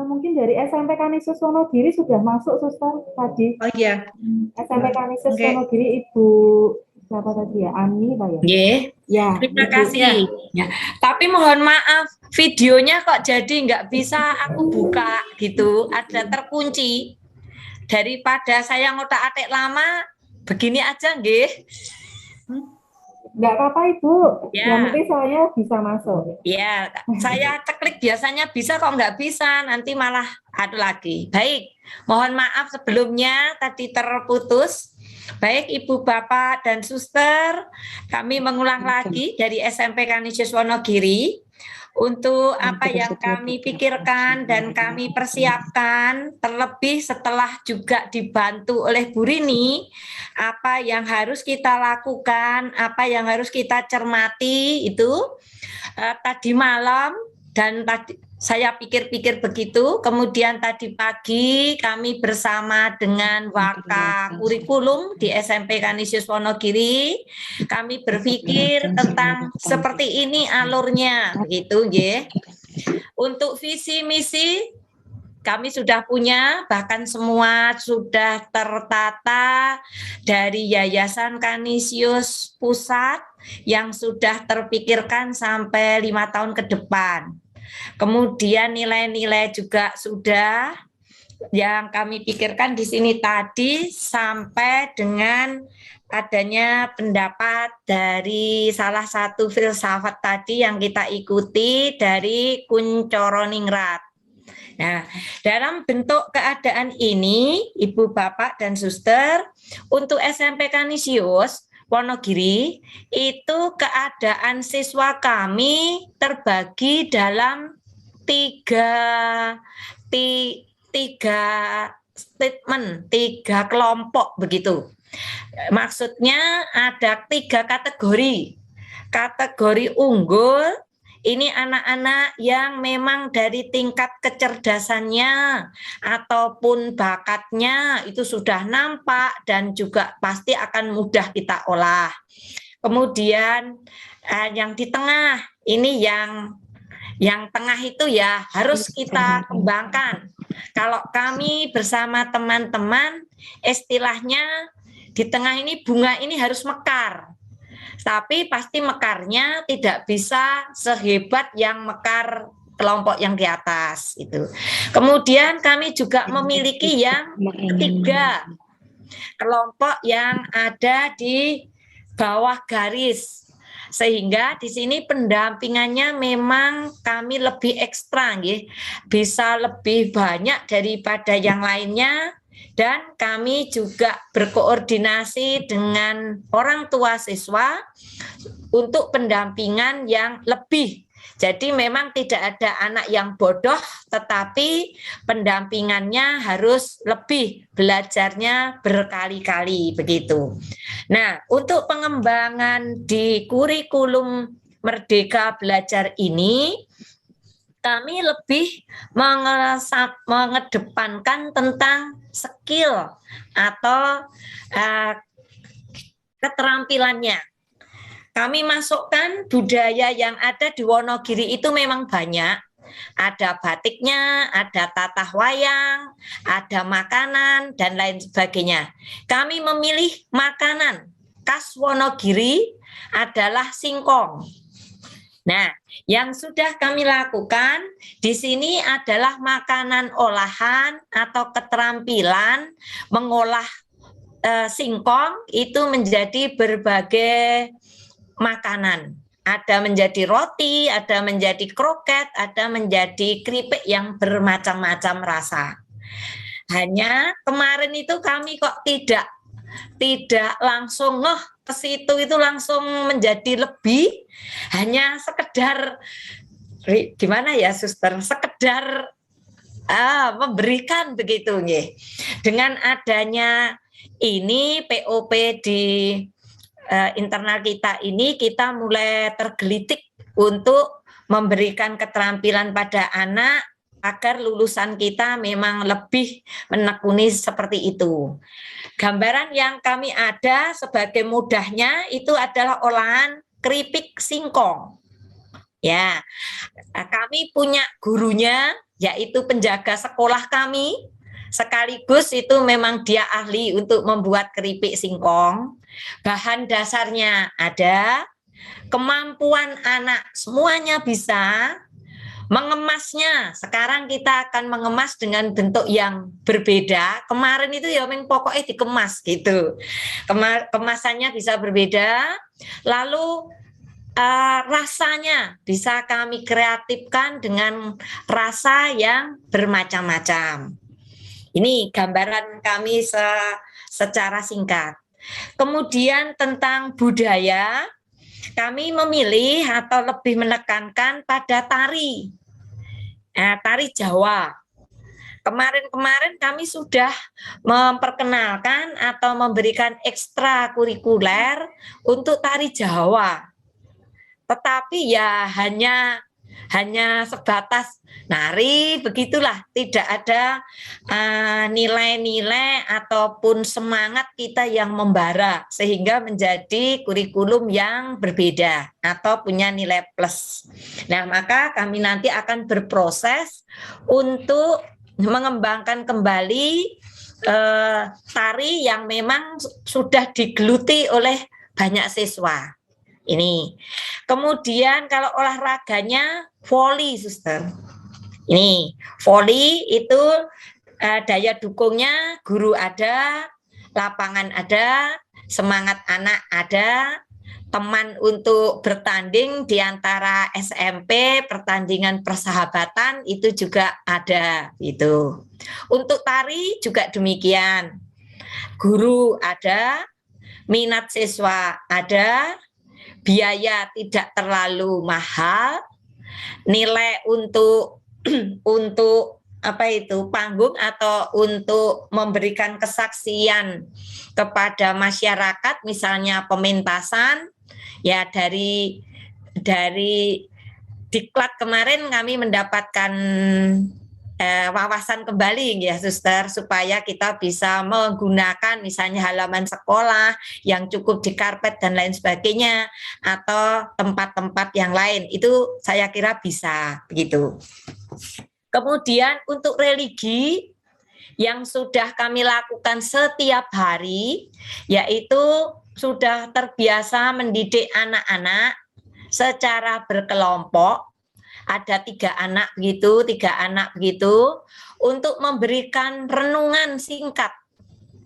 Mungkin dari SMP Kanisius Wonogiri sudah masuk, Suster, tadi. Oh iya. SMP Kanisius Oke. Wonogiri, Ibu siapa tadi ya? Ani, Pak ya? Nggih. Ya, Terima Ibu. kasih. Ya. Tapi mohon maaf, videonya kok jadi nggak bisa aku buka gitu, ada terkunci. Daripada saya ngotak-atik lama, begini aja nggih. Nggak apa-apa, Ibu. Yang Ya, penting soalnya bisa masuk. ya, saya ceklik biasanya bisa kok nggak bisa, nanti malah ada lagi. Baik, mohon maaf sebelumnya tadi terputus. Baik Ibu Bapak dan Suster, kami mengulang lagi dari SMP Kanisius Wonogiri untuk apa yang kami pikirkan dan kami persiapkan, terlebih setelah juga dibantu oleh Bu Rini, apa yang harus kita lakukan, apa yang harus kita cermati itu tadi malam dan tadi saya pikir-pikir begitu, kemudian tadi pagi kami bersama dengan Waka Kurikulum di SMP Kanisius Wonogiri, kami berpikir tentang seperti ini alurnya, begitu ya. Untuk visi misi kami sudah punya, bahkan semua sudah tertata dari Yayasan Kanisius Pusat yang sudah terpikirkan sampai 5 tahun ke depan. Kemudian nilai-nilai juga sudah yang kami pikirkan di sini tadi sampai dengan adanya pendapat dari salah satu filsafat tadi yang kita ikuti dari Kuncoro Ningrat. Nah, dalam bentuk keadaan ini, Ibu, Bapak, dan Suster, untuk SMP Kanisius Wonogiri, itu keadaan siswa kami terbagi dalam tiga, tiga statement, tiga kelompok begitu. Maksudnya ada tiga kategori. Kategori unggul, ini anak-anak yang memang dari tingkat kecerdasannya ataupun bakatnya itu sudah nampak dan juga pasti akan mudah kita olah. Kemudian yang di tengah ini yang tengah itu ya harus kita kembangkan. Kalau kami bersama teman-teman istilahnya di tengah ini bunga ini harus mekar. Tapi pasti mekarnya tidak bisa sehebat yang mekar kelompok yang di atas itu. Kemudian kami juga memiliki yang ketiga, kelompok yang ada di bawah garis. Sehingga di sini pendampingannya memang kami lebih ekstra, bisa lebih banyak daripada yang lainnya. Dan kami juga berkoordinasi dengan orang tua siswa untuk pendampingan yang lebih. Jadi memang tidak ada anak yang bodoh, tetapi pendampingannya harus lebih, belajarnya berkali-kali begitu. Nah, untuk pengembangan di kurikulum Merdeka Belajar ini, kami lebih mengedepankan tentang skill atau keterampilannya. Kami masukkan budaya yang ada di Wonogiri itu memang banyak. Ada batiknya, ada tatah wayang, ada makanan, dan lain sebagainya. Kami memilih makanan khas Wonogiri adalah singkong. Nah, yang sudah kami lakukan di sini adalah makanan olahan atau keterampilan mengolah singkong itu menjadi berbagai makanan. Ada menjadi roti, ada menjadi kroket, ada menjadi keripik yang bermacam-macam rasa. Hanya kemarin itu kami kok tidak langsung ke situ itu langsung menjadi lebih, hanya sekedar gimana ya Suster, sekedar memberikan begitu nih. Dengan adanya ini POP di internal kita ini, kita mulai tergelitik untuk memberikan keterampilan pada anak agar lulusan kita memang lebih menekuni seperti itu. Gambaran yang kami ada sebagai mudahnya itu adalah olahan keripik singkong. Ya, kami punya gurunya yaitu penjaga sekolah kami, sekaligus itu memang dia ahli untuk membuat keripik singkong. Bahan dasarnya ada, kemampuan anak semuanya bisa. Mengemasnya, sekarang kita akan mengemas dengan bentuk yang berbeda. Kemarin itu ya pokoknya dikemas gitu. Kemasannya bisa berbeda. Lalu rasanya bisa kami kreatifkan dengan rasa yang bermacam-macam. Ini gambaran kami secara singkat. Kemudian tentang budaya, kami memilih atau lebih menekankan pada tari, tari Jawa. Kemarin kami sudah memperkenalkan atau memberikan ekstrakurikuler untuk tari Jawa. Tetapi ya hanya sebatas nari, begitulah, tidak ada nilai-nilai ataupun semangat kita yang membara sehingga menjadi kurikulum yang berbeda atau punya nilai plus. Nah, maka kami nanti akan berproses untuk mengembangkan kembali tari yang memang sudah digeluti oleh banyak siswa. Ini. Kemudian kalau olahraganya voli, suster. Ini, voli itu daya dukungnya guru ada, lapangan ada, semangat anak ada, teman untuk bertanding di antara SMP, pertandingan persahabatan itu juga ada itu. Untuk tari juga demikian. Guru ada, minat siswa ada, biaya tidak terlalu mahal, nilai untuk panggung atau untuk memberikan kesaksian kepada masyarakat, misalnya pementasan, ya dari diklat kemarin kami mendapatkan wawasan kembali ya suster, supaya kita bisa menggunakan misalnya halaman sekolah yang cukup dikarpet dan lain sebagainya, atau tempat-tempat yang lain, itu saya kira bisa begitu. Kemudian untuk religi yang sudah kami lakukan setiap hari, yaitu sudah terbiasa mendidik anak-anak secara berkelompok. Ada 3 anak begitu, untuk memberikan renungan singkat.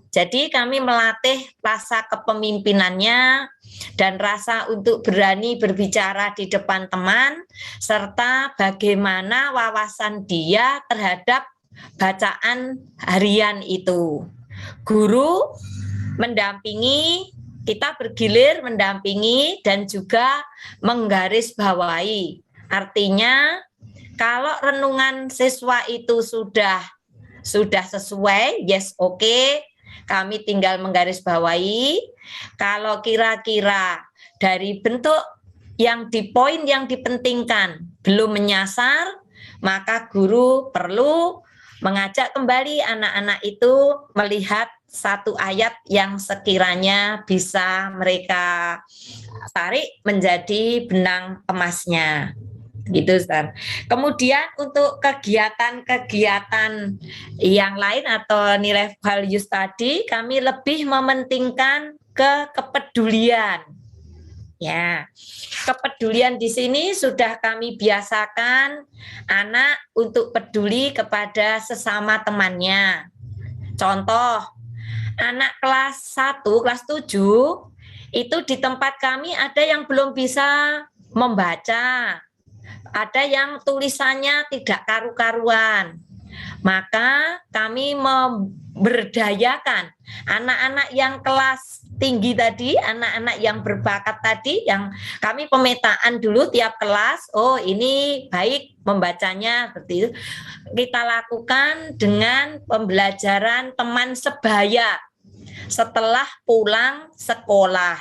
Jadi kami melatih rasa kepemimpinannya dan rasa untuk berani berbicara di depan teman, serta bagaimana wawasan dia terhadap bacaan harian itu. Guru mendampingi, kita bergilir mendampingi dan juga menggarisbawahi. Artinya kalau renungan siswa itu sudah sesuai, yes, oke, kami tinggal menggarisbawahi. Kalau kira-kira dari bentuk yang di poin yang dipentingkan belum menyasar, maka guru perlu mengajak kembali anak-anak itu melihat satu ayat yang sekiranya bisa mereka tarik menjadi benang emasnya. Gitu, Ustaz. Kemudian untuk kegiatan-kegiatan yang lain atau nilai values tadi, kami lebih mementingkan kepedulian. Ya, kepedulian di sini sudah kami biasakan anak untuk peduli kepada sesama temannya. Contoh, anak kelas 1, kelas 7, itu di tempat kami ada yang belum bisa membaca, ada yang tulisannya tidak karu-karuan. Maka kami memberdayakan anak-anak yang kelas tinggi tadi, anak-anak yang berbakat tadi, yang kami pemetaan dulu tiap kelas, oh ini baik membacanya, seperti itu. Kita lakukan dengan pembelajaran teman sebaya setelah pulang sekolah.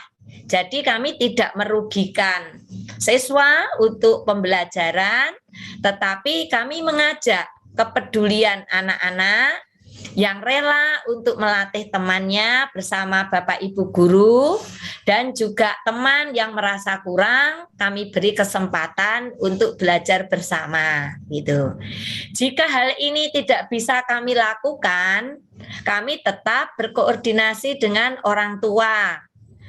Jadi kami tidak merugikan siswa untuk pembelajaran, tetapi kami mengajak kepedulian anak-anak yang rela untuk melatih temannya bersama Bapak Ibu guru, dan juga teman yang merasa kurang, kami beri kesempatan untuk belajar bersama gitu. Jika hal ini tidak bisa kami lakukan, kami tetap berkoordinasi dengan orang tua,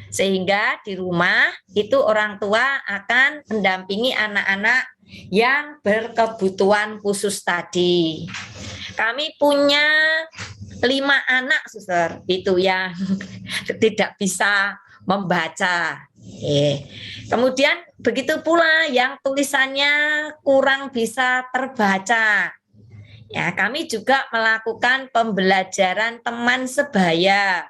sehingga di rumah itu orang tua akan mendampingi anak-anak yang berkebutuhan khusus tadi. Kami punya 5 anak, suster, itu yang tidak bisa membaca. Kemudian begitu pula yang tulisannya kurang bisa terbaca. Ya, kami juga melakukan pembelajaran teman sebaya.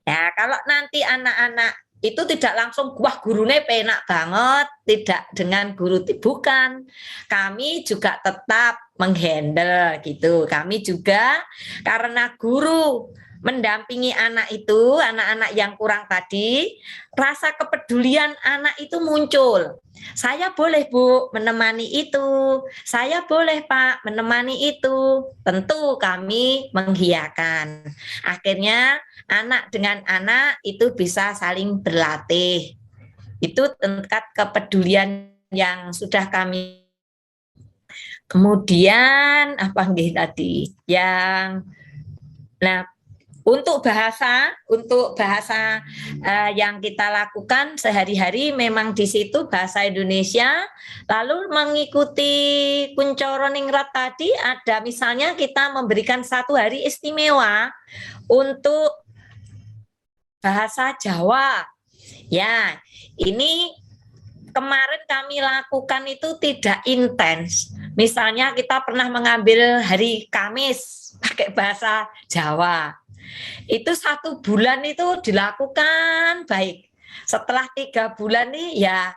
Ya, kalau nanti anak-anak itu tidak langsung wah gurune penak banget, tidak dengan guru, bukan. Kami juga tetap menghandle gitu. Kami juga karena guru mendampingi anak itu, anak-anak yang kurang tadi, rasa kepedulian anak itu muncul. Saya boleh Bu menemani itu, saya boleh Pak menemani itu. Tentu kami menghiakan. Akhirnya anak dengan anak itu bisa saling berlatih. Itu tingkat kepedulian yang sudah kami. Kemudian apa nggih tadi? Untuk bahasa yang kita lakukan sehari-hari memang di situ bahasa Indonesia. Lalu mengikuti Kuncoro Ningrat tadi ada misalnya kita memberikan 1 hari istimewa untuk bahasa Jawa. Ya, ini kemarin kami lakukan itu tidak intens. Misalnya kita pernah mengambil hari Kamis pakai bahasa Jawa. Itu 1 bulan itu dilakukan baik. Setelah 3 bulan nih ya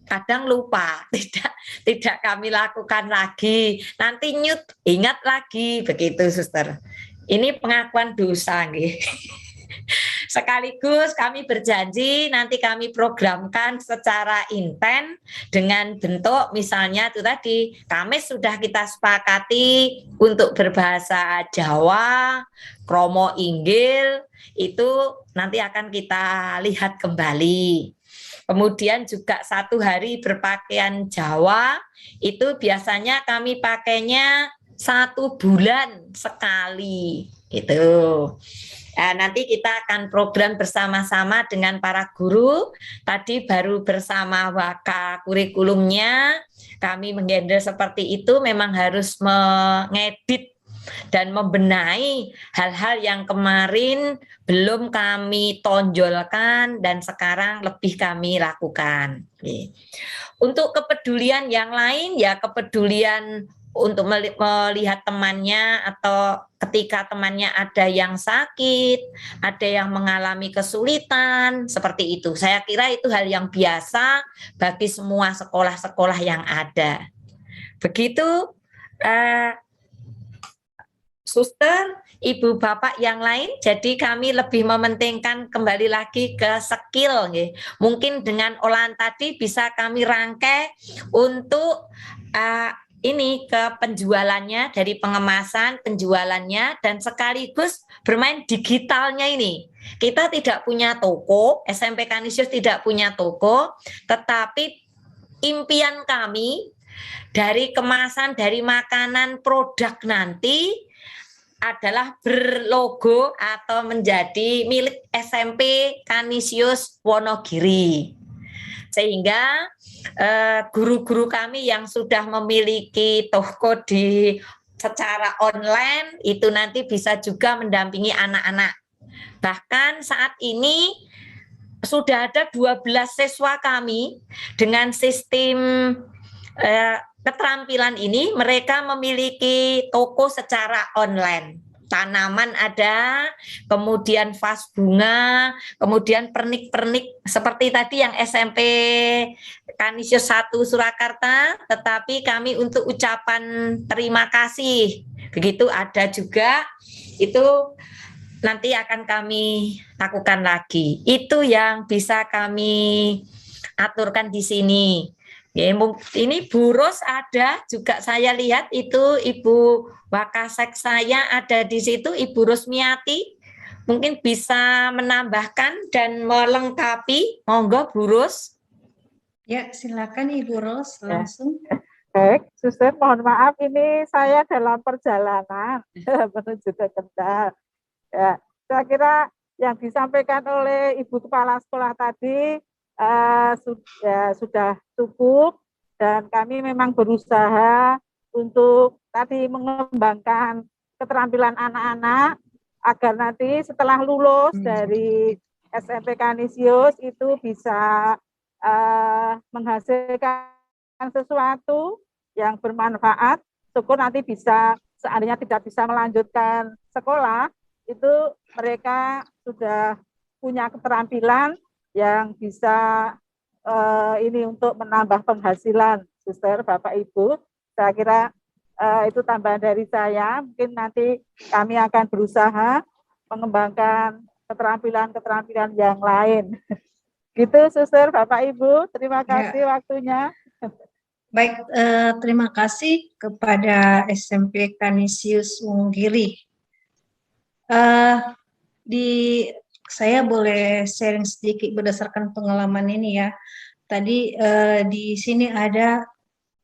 kadang lupa, tidak kami lakukan lagi. Nanti ingat lagi begitu, suster. Ini pengakuan dosa nggih. Sekaligus kami berjanji nanti kami programkan secara intens dengan bentuk misalnya itu tadi Kamis sudah kita sepakati untuk berbahasa Jawa, Kromo Inggil, itu nanti akan kita lihat kembali. Kemudian juga 1 hari berpakaian Jawa, itu biasanya kami pakainya 1 bulan sekali gitu. Nanti kita akan program bersama-sama dengan para guru. Tadi baru bersama Waka kurikulumnya, kami menghandle seperti itu, memang harus mengedit dan membenahi hal-hal yang kemarin belum kami tonjolkan dan sekarang lebih kami lakukan. Untuk kepedulian yang lain, ya kepedulian untuk melihat temannya atau ketika temannya ada yang sakit, ada yang mengalami kesulitan, seperti itu. Saya kira itu hal yang biasa bagi semua sekolah-sekolah yang ada. Begitu, suster, ibu bapak yang lain, jadi kami lebih mementingkan kembali lagi ke skill. Mungkin dengan olahan tadi bisa kami rangkai untuk ini ke penjualannya, dari pengemasan, penjualannya, dan sekaligus bermain digitalnya ini. Kita tidak punya toko, SMP Kanisius tidak punya toko, tetapi impian kami dari kemasan, dari makanan, produk nanti adalah berlogo atau menjadi milik SMP Kanisius Wonogiri. Sehingga guru-guru kami yang sudah memiliki toko secara online itu nanti bisa juga mendampingi anak-anak. Bahkan saat ini sudah ada 12 siswa kami dengan sistem keterampilan ini, mereka memiliki toko secara online. Tanaman ada, kemudian vas bunga, kemudian pernik-pernik seperti tadi yang SMP Kanisius 1 Surakarta, tetapi kami untuk ucapan terima kasih. Begitu ada juga, itu nanti akan kami lakukan lagi. Itu yang bisa kami aturkan di sini. Ya, ini Bu Ros ada juga, saya lihat itu Ibu Wakasek saya ada di situ, Ibu Rusmiati mungkin bisa menambahkan dan melengkapi. Monggo Bu Ros. Ya, silakan Ibu Ros Ya. langsung. Baik, Suster, mohon maaf ini saya dalam perjalanan menuju ke Kendal. Ya, saya kira yang disampaikan oleh Ibu Kepala Sekolah tadi sudah cukup, dan kami memang berusaha untuk tadi mengembangkan keterampilan anak-anak agar nanti setelah lulus dari SMP Kanisius itu bisa menghasilkan sesuatu yang bermanfaat. Syukur nanti bisa, seandainya tidak bisa melanjutkan sekolah, itu mereka sudah punya keterampilan yang bisa ini untuk menambah penghasilan, Suster, Bapak, Ibu. Saya kira itu tambahan dari saya. Mungkin nanti kami akan berusaha mengembangkan keterampilan-keterampilan yang lain. Gitu, Suster, Bapak, Ibu. Terima kasih waktunya. Baik, terima kasih kepada SMP Kanisius Wonogiri. Saya boleh sharing sedikit berdasarkan pengalaman ini ya. Tadi di sini ada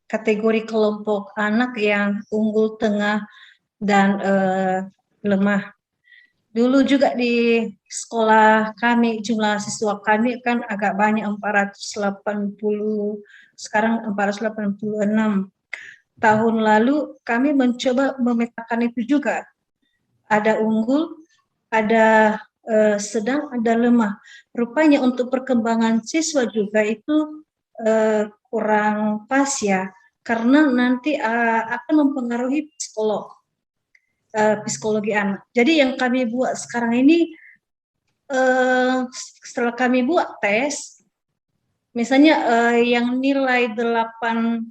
kategori kelompok anak yang unggul, tengah, dan lemah. Dulu juga di sekolah kami, jumlah siswa kami kan agak banyak, 480, sekarang 486. Tahun lalu kami mencoba memetakan itu juga. Ada unggul, ada sedang, ada lemah. Rupanya untuk perkembangan siswa juga itu kurang pas ya, karena nanti akan mempengaruhi psikologi anak. Jadi yang kami buat sekarang ini, setelah kami buat tes, misalnya yang nilai 80,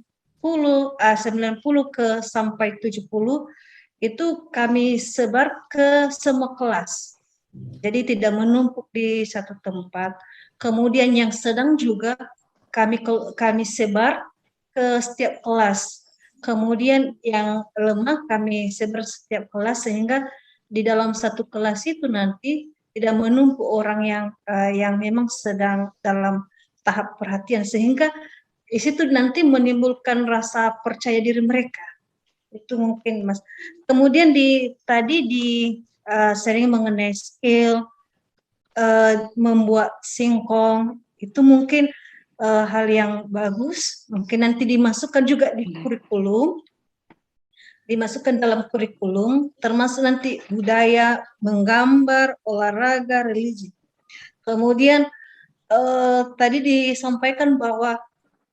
90 ke sampai 70, itu kami sebar ke semua kelas. Jadi tidak menumpuk di satu tempat. Kemudian yang sedang juga kami sebar ke setiap kelas. Kemudian yang lemah kami sebar setiap kelas, sehingga di dalam satu kelas itu nanti tidak menumpuk orang yang memang sedang dalam tahap perhatian, sehingga di situ nanti menimbulkan rasa percaya diri mereka. Itu mungkin, Mas. Kemudian tadi sering mengenai skill membuat singkong, itu mungkin hal yang bagus, mungkin nanti dimasukkan juga di kurikulum, dimasukkan dalam kurikulum, termasuk nanti budaya, menggambar, olahraga, religi. Kemudian tadi disampaikan bahwa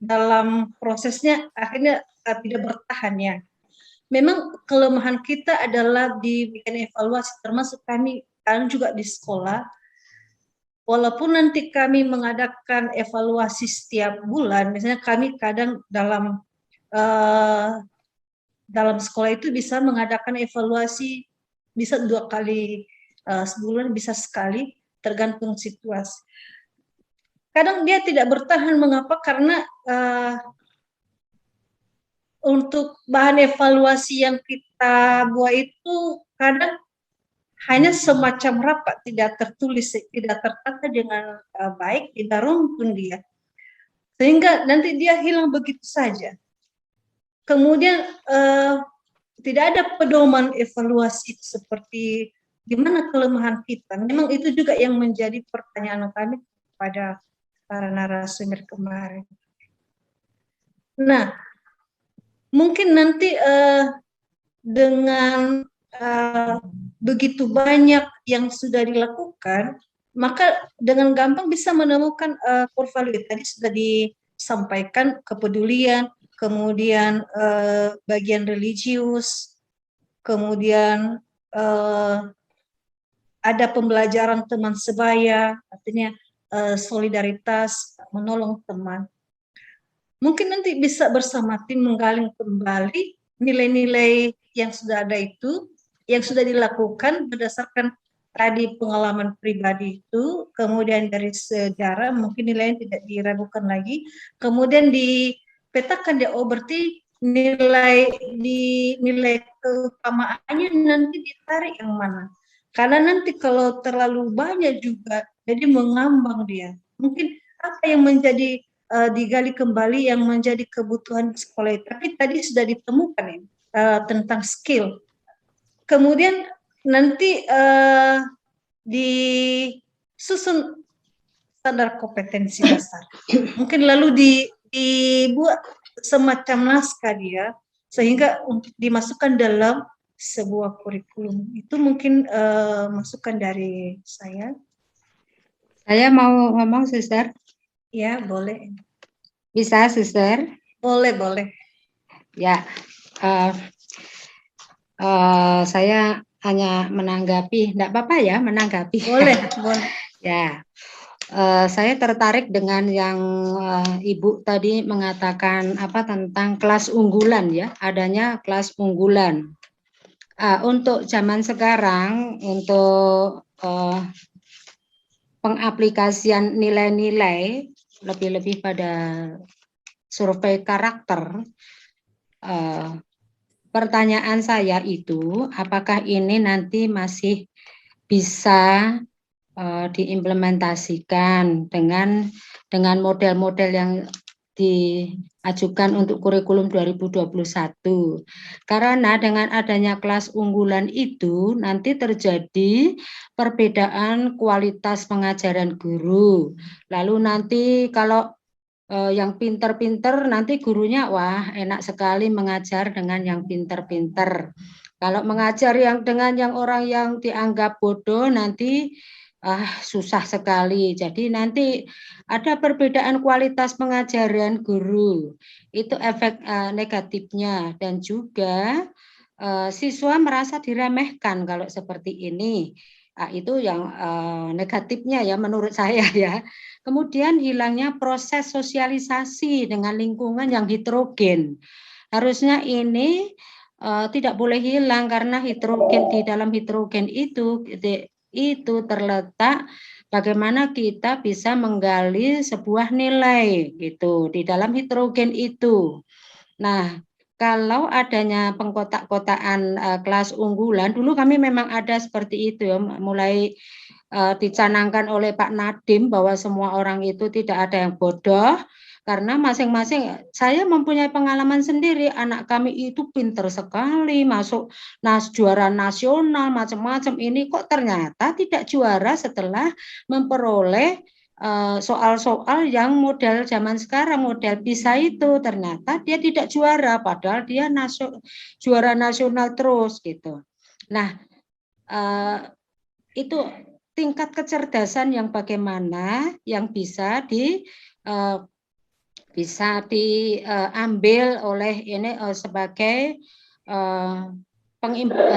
dalam prosesnya akhirnya tidak bertahan ya. Memang kelemahan kita adalah di bikin evaluasi, termasuk kami juga di sekolah. Walaupun nanti kami mengadakan evaluasi setiap bulan, misalnya kami kadang dalam sekolah itu bisa mengadakan evaluasi, bisa 2 kali sebulan, bisa sekali, tergantung situasi. Kadang dia tidak bertahan, mengapa? Karena untuk bahan evaluasi yang kita buat itu kadang hanya semacam rapat, tidak tertulis, tidak tertata dengan baik, tidak runtun dia. Sehingga nanti dia hilang begitu saja. Kemudian tidak ada pedoman evaluasi seperti di mana kelemahan kita. Memang itu juga yang menjadi pertanyaan kami pada para narasumber kemarin. Nah, mungkin nanti dengan begitu banyak yang sudah dilakukan, maka dengan gampang bisa menemukan portfolio. Tadi sudah disampaikan kepedulian, kemudian bagian religius, kemudian ada pembelajaran teman sebaya, artinya solidaritas, menolong teman. Mungkin nanti bisa bersama tim menggali kembali nilai-nilai yang sudah ada itu, yang sudah dilakukan berdasarkan tadi pengalaman pribadi itu, kemudian dari sejarah mungkin nilainya tidak diragukan lagi, kemudian petakan dia, oh berarti nilai keutamaannya nanti ditarik yang mana. Karena nanti kalau terlalu banyak juga, jadi mengambang dia. Mungkin apa yang menjadi digali kembali yang menjadi kebutuhan sekolah. Tapi tadi sudah ditemukan ya, tentang skill. Kemudian nanti disusun standar kompetensi dasar. Mungkin lalu dibuat semacam naskah dia, sehingga untuk dimasukkan dalam sebuah kurikulum. Itu mungkin masukan dari saya. Saya mau ngomong, Suster. Ya, boleh. Bisa, Suster? Boleh. Ya, saya hanya menanggapi, enggak apa-apa ya menanggapi. Boleh. Ya, saya tertarik dengan yang Ibu tadi mengatakan apa tentang kelas unggulan ya, adanya kelas unggulan. Untuk zaman sekarang, untuk pengaplikasian nilai-nilai, lebih-lebih pada survei karakter, pertanyaan saya itu, apakah ini nanti masih bisa diimplementasikan dengan model-model yang diajukan untuk kurikulum 2021. Karena dengan adanya kelas unggulan itu nanti terjadi perbedaan kualitas pengajaran guru. Lalu nanti kalau yang pinter-pinter nanti gurunya wah enak sekali mengajar dengan yang pinter-pinter. Kalau mengajar dengan yang orang yang dianggap bodoh nanti susah sekali. Jadi nanti ada perbedaan kualitas pengajaran guru. Itu efek negatifnya, dan juga siswa merasa diremehkan kalau seperti ini. Itu yang negatifnya ya menurut saya ya. Kemudian hilangnya proses sosialisasi dengan lingkungan yang heterogen. Harusnya ini tidak boleh hilang, karena heterogen, di dalam heterogen itu terletak bagaimana kita bisa menggali sebuah nilai gitu di dalam heterogen itu. Nah, kalau adanya pengkotak-kotaan kelas unggulan, dulu kami memang ada seperti itu ya, mulai dicanangkan oleh Pak Nadiem bahwa semua orang itu tidak ada yang bodoh, karena masing-masing, saya mempunyai pengalaman sendiri, anak kami itu pinter sekali, masuk juara nasional, macam-macam, ini kok ternyata tidak juara setelah memperoleh soal-soal yang model zaman sekarang, model PISA itu, ternyata dia tidak juara, padahal dia juara nasional terus gitu. Nah, itu tingkat kecerdasan yang bagaimana yang bisa diambil oleh ini sebagai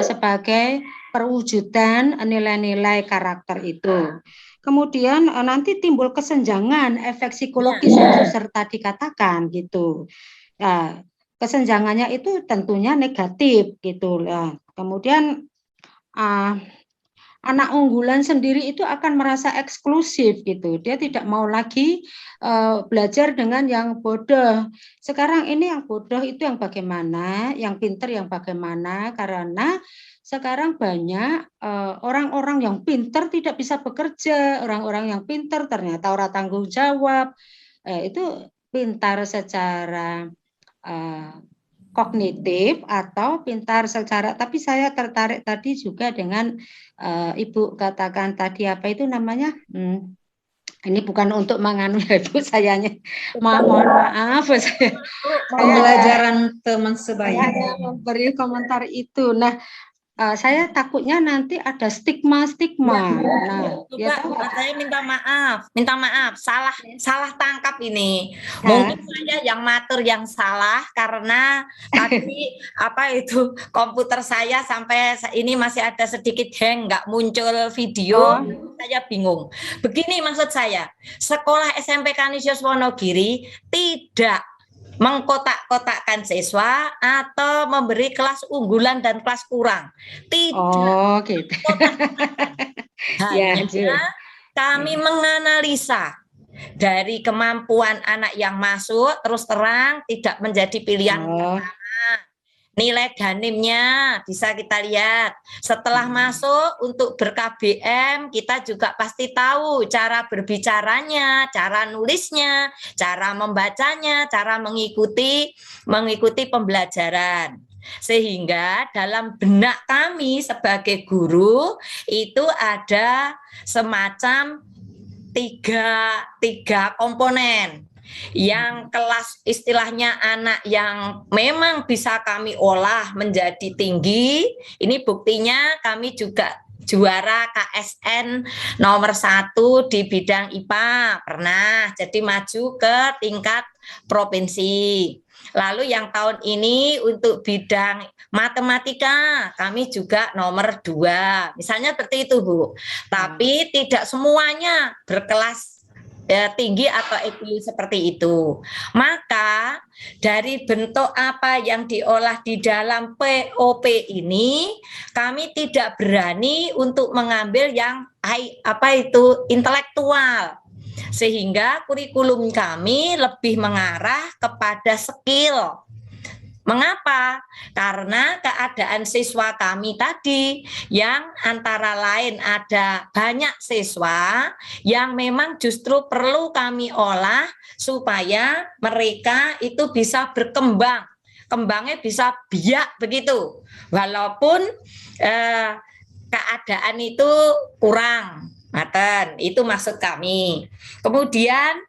sebagai perwujudan nilai-nilai karakter itu. Kemudian nanti timbul kesenjangan, efek psikologis yang serta dikatakan gitu. Nah, kesenjangannya itu tentunya negatif gitu. Nah, kemudian anak unggulan sendiri itu akan merasa eksklusif gitu. Dia tidak mau lagi belajar dengan yang bodoh. Sekarang ini yang bodoh itu yang bagaimana, yang pinter yang bagaimana, karena sekarang banyak orang-orang yang pinter tidak bisa bekerja, orang-orang yang pinter ternyata orang tanggung jawab. Itu pintar secara kognitif atau pintar secara, tapi saya tertarik tadi juga dengan Ibu katakan tadi apa itu namanya, ini bukan untuk menganu ya Bu, sayanya mohon maaf saya Pembelajaran teman sebaya. Saya memberi komentar itu. Nah, saya takutnya nanti ada stigma-stigma. Nah, ya, saya minta maaf, salah tangkap ini. Mungkin saya yang matur yang salah, karena tadi komputer saya sampai ini masih ada sedikit hang, nggak muncul video, saya bingung. Begini maksud saya, sekolah SMP Kanisius Wonogiri tidak mengkotak-kotakkan siswa atau memberi kelas unggulan dan kelas kurang. Tidak. Oh, gitu. Hanya kami menganalisa dari kemampuan anak yang masuk, terus terang tidak menjadi pilihan Oh, utama. Nilai Ganimnya bisa kita lihat. Setelah masuk untuk ber-KBM, kita juga pasti tahu cara berbicaranya, cara nulisnya, cara membacanya, cara mengikuti pembelajaran. Sehingga dalam benak kami sebagai guru itu ada semacam tiga komponen. Yang kelas istilahnya anak yang memang bisa kami olah menjadi tinggi, ini buktinya kami juga juara KSN nomor 1 di bidang IPA, pernah jadi maju ke tingkat provinsi. Lalu yang tahun ini untuk bidang matematika kami juga nomor 2, misalnya seperti itu Bu. Tapi tidak semuanya berkelas tinggi atau EQ seperti itu. Maka dari bentuk apa yang diolah di dalam POP ini, kami tidak berani untuk mengambil yang intelektual. Sehingga kurikulum kami lebih mengarah kepada skill. Mengapa? Karena keadaan siswa kami tadi yang antara lain ada banyak siswa yang memang justru perlu kami olah supaya mereka itu bisa berkembang. Kembangnya bisa biak begitu. Walaupun keadaan itu kurang. Maten, itu maksud kami. Kemudian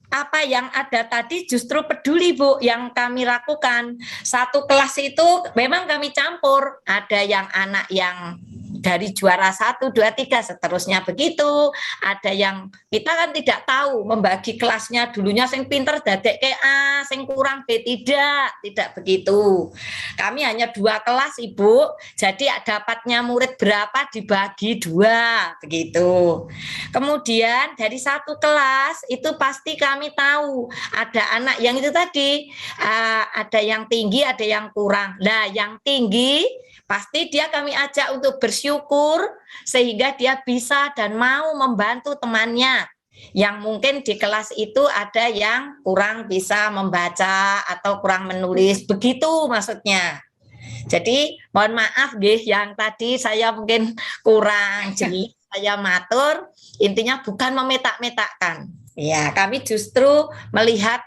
apa yang ada tadi justru peduli Bu yang kami lakukan. Satu kelas itu memang kami campur, ada yang anak yang dari juara 1, 2, 3 seterusnya begitu. Ada yang kita kan tidak tahu membagi kelasnya, dulunya sing pinter dadek ke A, sing kurang B, tidak begitu. Kami hanya 2 kelas Ibu, jadi dapatnya murid berapa dibagi 2 begitu. Kemudian dari 1 kelas itu pasti kami tahu ada anak yang itu tadi ada yang tinggi, ada yang kurang. Nah, yang tinggi pasti dia kami ajak untuk bersyukur sehingga dia bisa dan mau membantu temannya yang mungkin di kelas itu ada yang kurang bisa membaca atau kurang menulis, begitu maksudnya. Jadi mohon maaf deh yang tadi saya mungkin kurang jelas, saya matur, intinya bukan memetak-metakkan. Ya, kami justru melihat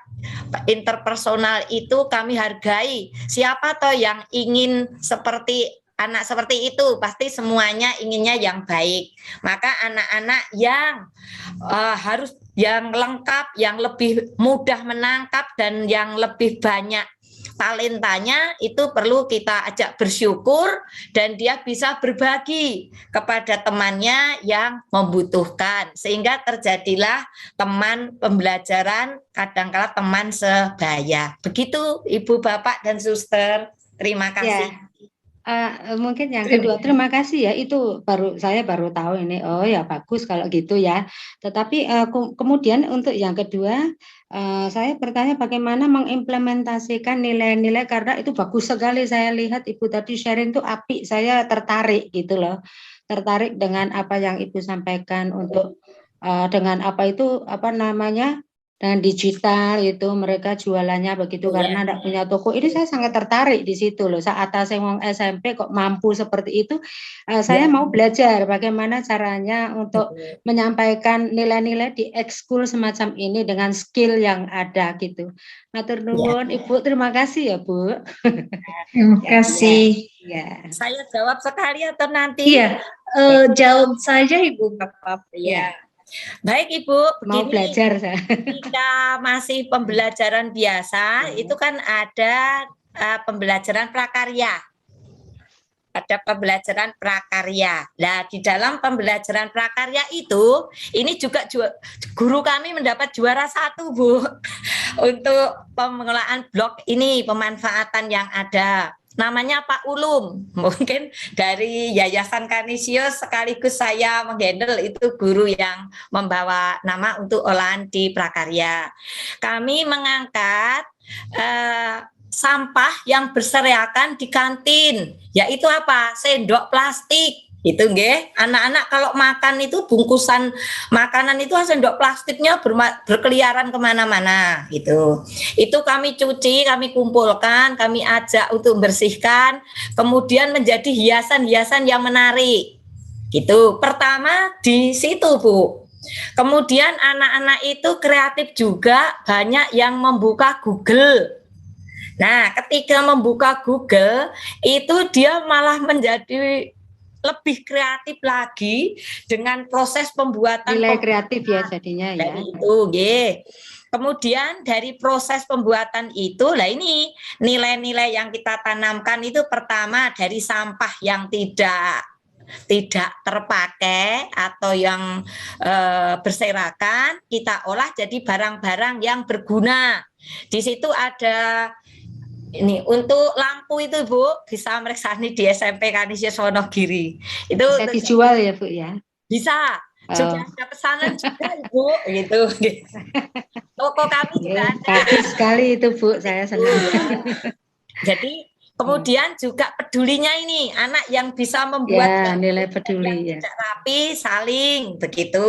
interpersonal itu kami hargai. Siapa toh yang ingin seperti anak seperti itu, pasti semuanya inginnya yang baik. Maka anak-anak yang harus yang lengkap, yang lebih mudah menangkap dan yang lebih banyak talentanya itu perlu kita ajak bersyukur dan dia bisa berbagi kepada temannya yang membutuhkan sehingga terjadilah teman pembelajaran, kadang-kala teman sebaya. Begitu Ibu, Bapak dan Suster. Terima kasih. Ya. Mungkin yang kedua, terima kasih ya, itu saya baru tahu ini, oh ya bagus kalau gitu ya. Tetapi kemudian untuk yang kedua, saya bertanya bagaimana mengimplementasikan nilai-nilai, karena itu bagus sekali saya lihat Ibu tadi sharing itu apik, saya tertarik gitu loh, tertarik dengan apa yang Ibu sampaikan untuk dengan dengan digital itu mereka jualannya begitu karena tidak punya toko. Ini saya sangat tertarik di situ loh. Saat saya mau SMP kok mampu seperti itu, saya mau belajar bagaimana caranya untuk menyampaikan nilai-nilai di ekskul semacam ini dengan skill yang ada gitu. Matur nuwun Ibu, terima kasih ya Bu. Terima kasih. Ya. Saya jawab sekali atau nanti? Iya, jawab saja Ibu, nggak apa-apa. Ya. Baik Ibu, mau belajar saya. Ketika masih pembelajaran biasa, itu kan ada pembelajaran prakarya. Ada pembelajaran prakarya. Nah, di dalam pembelajaran prakarya itu, ini juga guru kami mendapat juara 1 Bu, untuk pengelolaan blok ini, pemanfaatan yang ada. Namanya Pak Ulum, mungkin dari Yayasan Kanisius sekaligus saya menghandle itu guru yang membawa nama untuk olahan di prakarya. Kami mengangkat sampah yang berserakan di kantin, yaitu apa? Sendok plastik. Itu nggih, anak-anak kalau makan itu bungkusan makanan itu sendok plastiknya berkeliaran kemana-mana gitu. Itu kami cuci, kami kumpulkan, kami ajak untuk bersihkan, kemudian menjadi hiasan-hiasan yang menarik. Gitu. Pertama di situ, Bu. Kemudian anak-anak itu kreatif juga, banyak yang membuka Google. Nah, ketika membuka Google itu dia malah menjadi lebih kreatif lagi dengan proses pembuatan Nilai kreatif ya jadinya ya. dari itu, nggih. Kemudian dari proses pembuatan itu, lah ini nilai-nilai yang kita tanamkan itu pertama dari sampah yang tidak terpakai atau yang berserakan, kita olah jadi barang-barang yang berguna. Di situ ada ini untuk lampu itu Bu, bisa mereksani di SMP Kanisius Wonogiri. Itu Bisa dijual ya Bu ya? bisa. Sudah ada pesanan juga Ibu, gitu. Toko kami juga ada. Bagus sekali itu Bu, saya senang. Jadi kemudian juga pedulinya ini, anak yang bisa membuat ya, nilai peduli yang ya. tidak rapi, saling begitu.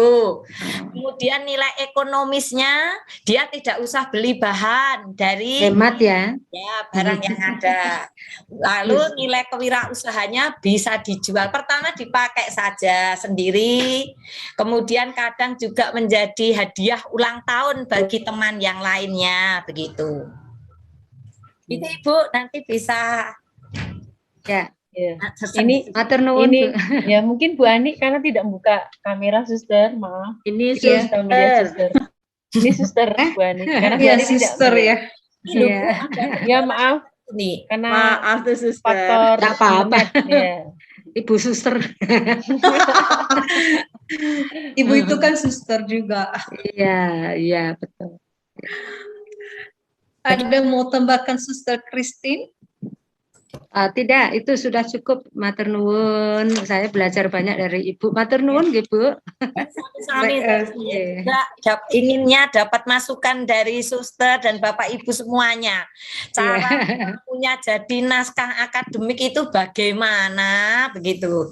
Kemudian nilai ekonomisnya, dia tidak usah beli bahan dari Hemat ya. ya barang yang ada. Lalu nilai kewirausahanya bisa dijual. Pertama dipakai saja sendiri, kemudian kadang juga menjadi hadiah ulang tahun bagi teman yang lainnya begitu. Itu Ibu nanti bisa Ya. Ya. Ini matur nuwun ini Bu. ya mungkin Bu Ani karena tidak membuka kamera suster, maaf. Ini Sosial media suster. Ini suster Bu Ani. Karena Bu Ya, Ani tidak suster ya. Iya. Ya maaf nih. karena maaf tuh suster. faktor Tak apa-apa. ya. Ibu suster. Ibu itu kan suster juga. Iya, iya betul. Ada mau tambahkan Suster Christine? Tidak, itu sudah cukup. Matur nuwun. Saya belajar banyak dari Ibu. Matur nuwun nggih Bu. Sami inginnya dapat masukan dari suster dan Bapak Ibu semuanya. Cara punya jadi naskah akademik itu bagaimana begitu.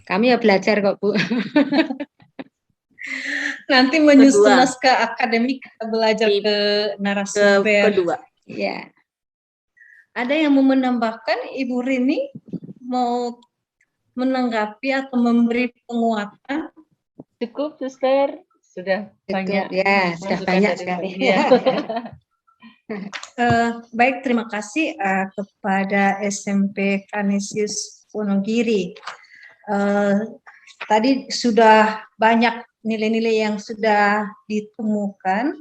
Kami ya belajar kok Bu. Nanti menyusun naskah akademik kita belajar ke narasumber. Kedua. Ya. Ada yang mau menambahkan, Ibu Rini mau menanggapi atau memberi penguatan? Cukup suster, sudah banyak. Ya, sudah banyak sekali. Ya. Baik, terima kasih kepada SMP Kanisius Wonogiri. Tadi sudah banyak nilai-nilai yang sudah ditemukan,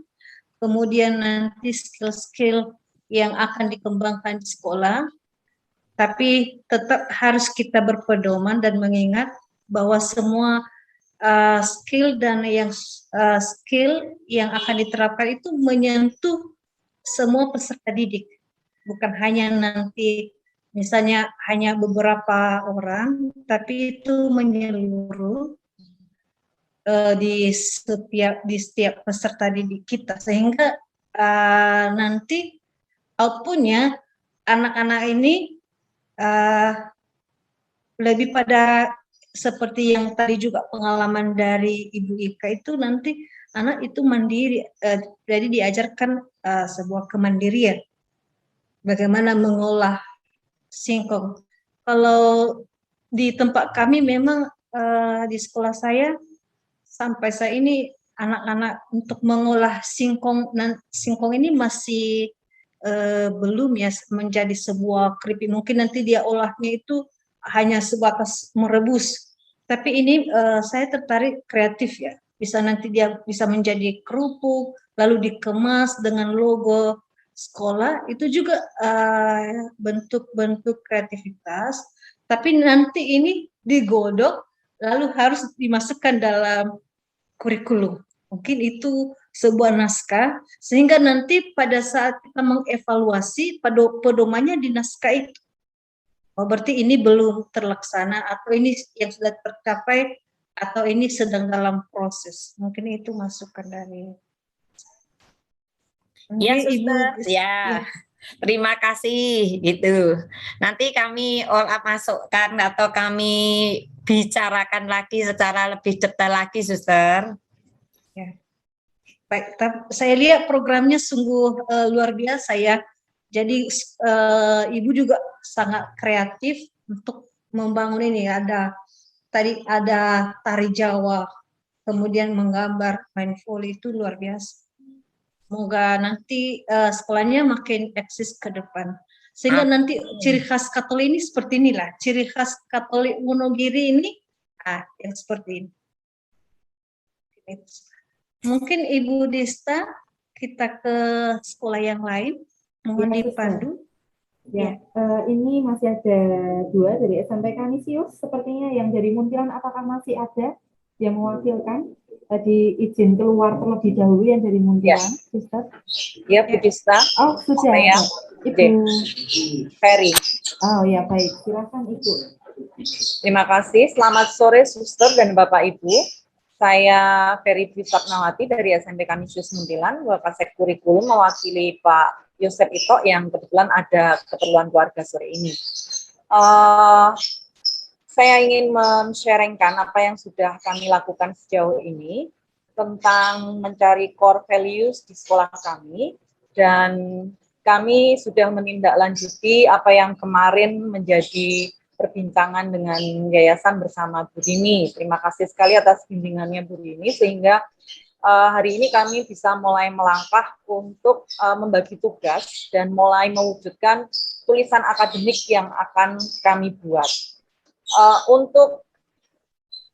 kemudian nanti skill-skill yang akan dikembangkan di sekolah, tapi tetap harus kita berpedoman dan mengingat bahwa semua skill yang akan diterapkan itu menyentuh semua peserta didik, bukan hanya nanti misalnya hanya beberapa orang, tapi itu menyeluruh di setiap peserta didik kita, sehingga nanti outputnya anak-anak ini lebih pada seperti yang tadi juga pengalaman dari Ibu Ika itu, nanti anak itu mandiri, jadi diajarkan sebuah kemandirian, bagaimana mengolah singkong. Kalau di tempat kami memang di sekolah saya sampai saat ini anak-anak untuk mengolah singkong ini masih belum ya menjadi sebuah keripik. Mungkin nanti dia olahnya itu hanya sebatas merebus. Tapi ini saya tertarik kreatif ya. Bisa nanti dia bisa menjadi kerupuk, lalu dikemas dengan logo sekolah. Itu juga bentuk-bentuk kreativitas. Tapi nanti ini digodok, lalu harus dimasukkan dalam kurikulum. Mungkin itu sebuah naskah, sehingga nanti pada saat kita mengevaluasi pedomannya di naskah itu. Oh, berarti ini belum terlaksana, atau ini yang sudah tercapai, atau ini sedang dalam proses. Mungkin itu masukan dari Ya, Ibu. ya. Terima kasih gitu. Nanti kami all up masukkan atau kami bicarakan lagi secara lebih detail lagi, Suster. Baik, saya lihat programnya sungguh luar biasa ya. Jadi Ibu juga sangat kreatif untuk membangun ini. Tadi ada tari Jawa, kemudian menggambar, main volley, itu luar biasa. Semoga nanti sekolahnya makin eksis ke depan. Sehingga nanti ciri khas Katolik ini seperti inilah. Ciri khas Katolik Wonogiri ini yang seperti ini. Mungkin Ibu Desta, kita ke sekolah yang lain. Mohon dipandu. Ya, ini masih ada 2 dari SMP Kanisius. Sepertinya yang dari Muntilan apakah masih ada yang mewakilkan? Tadi izin keluar terlebih dahulu yang dari Muntilan, Sister. Ya, Bu Dista. Oh, sudah Saya ada. Ibu Ferry. Oh ya, baik. Silakan Ibu. Terima kasih. Selamat sore, Suster dan Bapak Ibu. Saya Ferry Trisatnawati dari SMP Kanisius Muntilan, Wakasek Kurikulum, mewakili Pak Yosep Ito yang kebetulan ada keperluan keluarga sore ini. Saya ingin men-sharingkan apa yang sudah kami lakukan sejauh ini tentang mencari core values di sekolah kami, dan kami sudah menindaklanjuti apa yang kemarin menjadi perbincangan dengan yayasan bersama Bu Rini. Terima kasih sekali atas bimbingannya Bu Rini, sehingga hari ini kami bisa mulai melangkah untuk membagi tugas dan mulai mewujudkan tulisan akademik yang akan kami buat. Untuk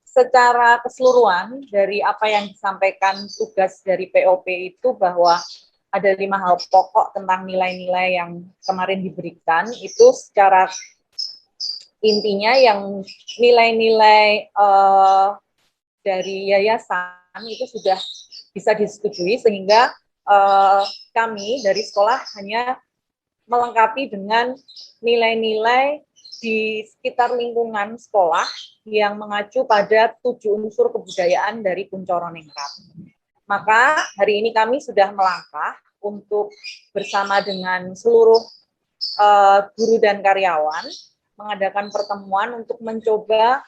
secara keseluruhan dari apa yang disampaikan tugas dari POP itu, bahwa ada 5 hal pokok tentang nilai-nilai yang kemarin diberikan, itu secara intinya yang nilai-nilai dari yayasan itu sudah bisa disetujui, sehingga kami dari sekolah hanya melengkapi dengan nilai-nilai di sekitar lingkungan sekolah yang mengacu pada 7 unsur kebudayaan dari Kuncoro Ningrat. Maka hari ini kami sudah melangkah untuk bersama dengan seluruh guru dan karyawan mengadakan pertemuan untuk mencoba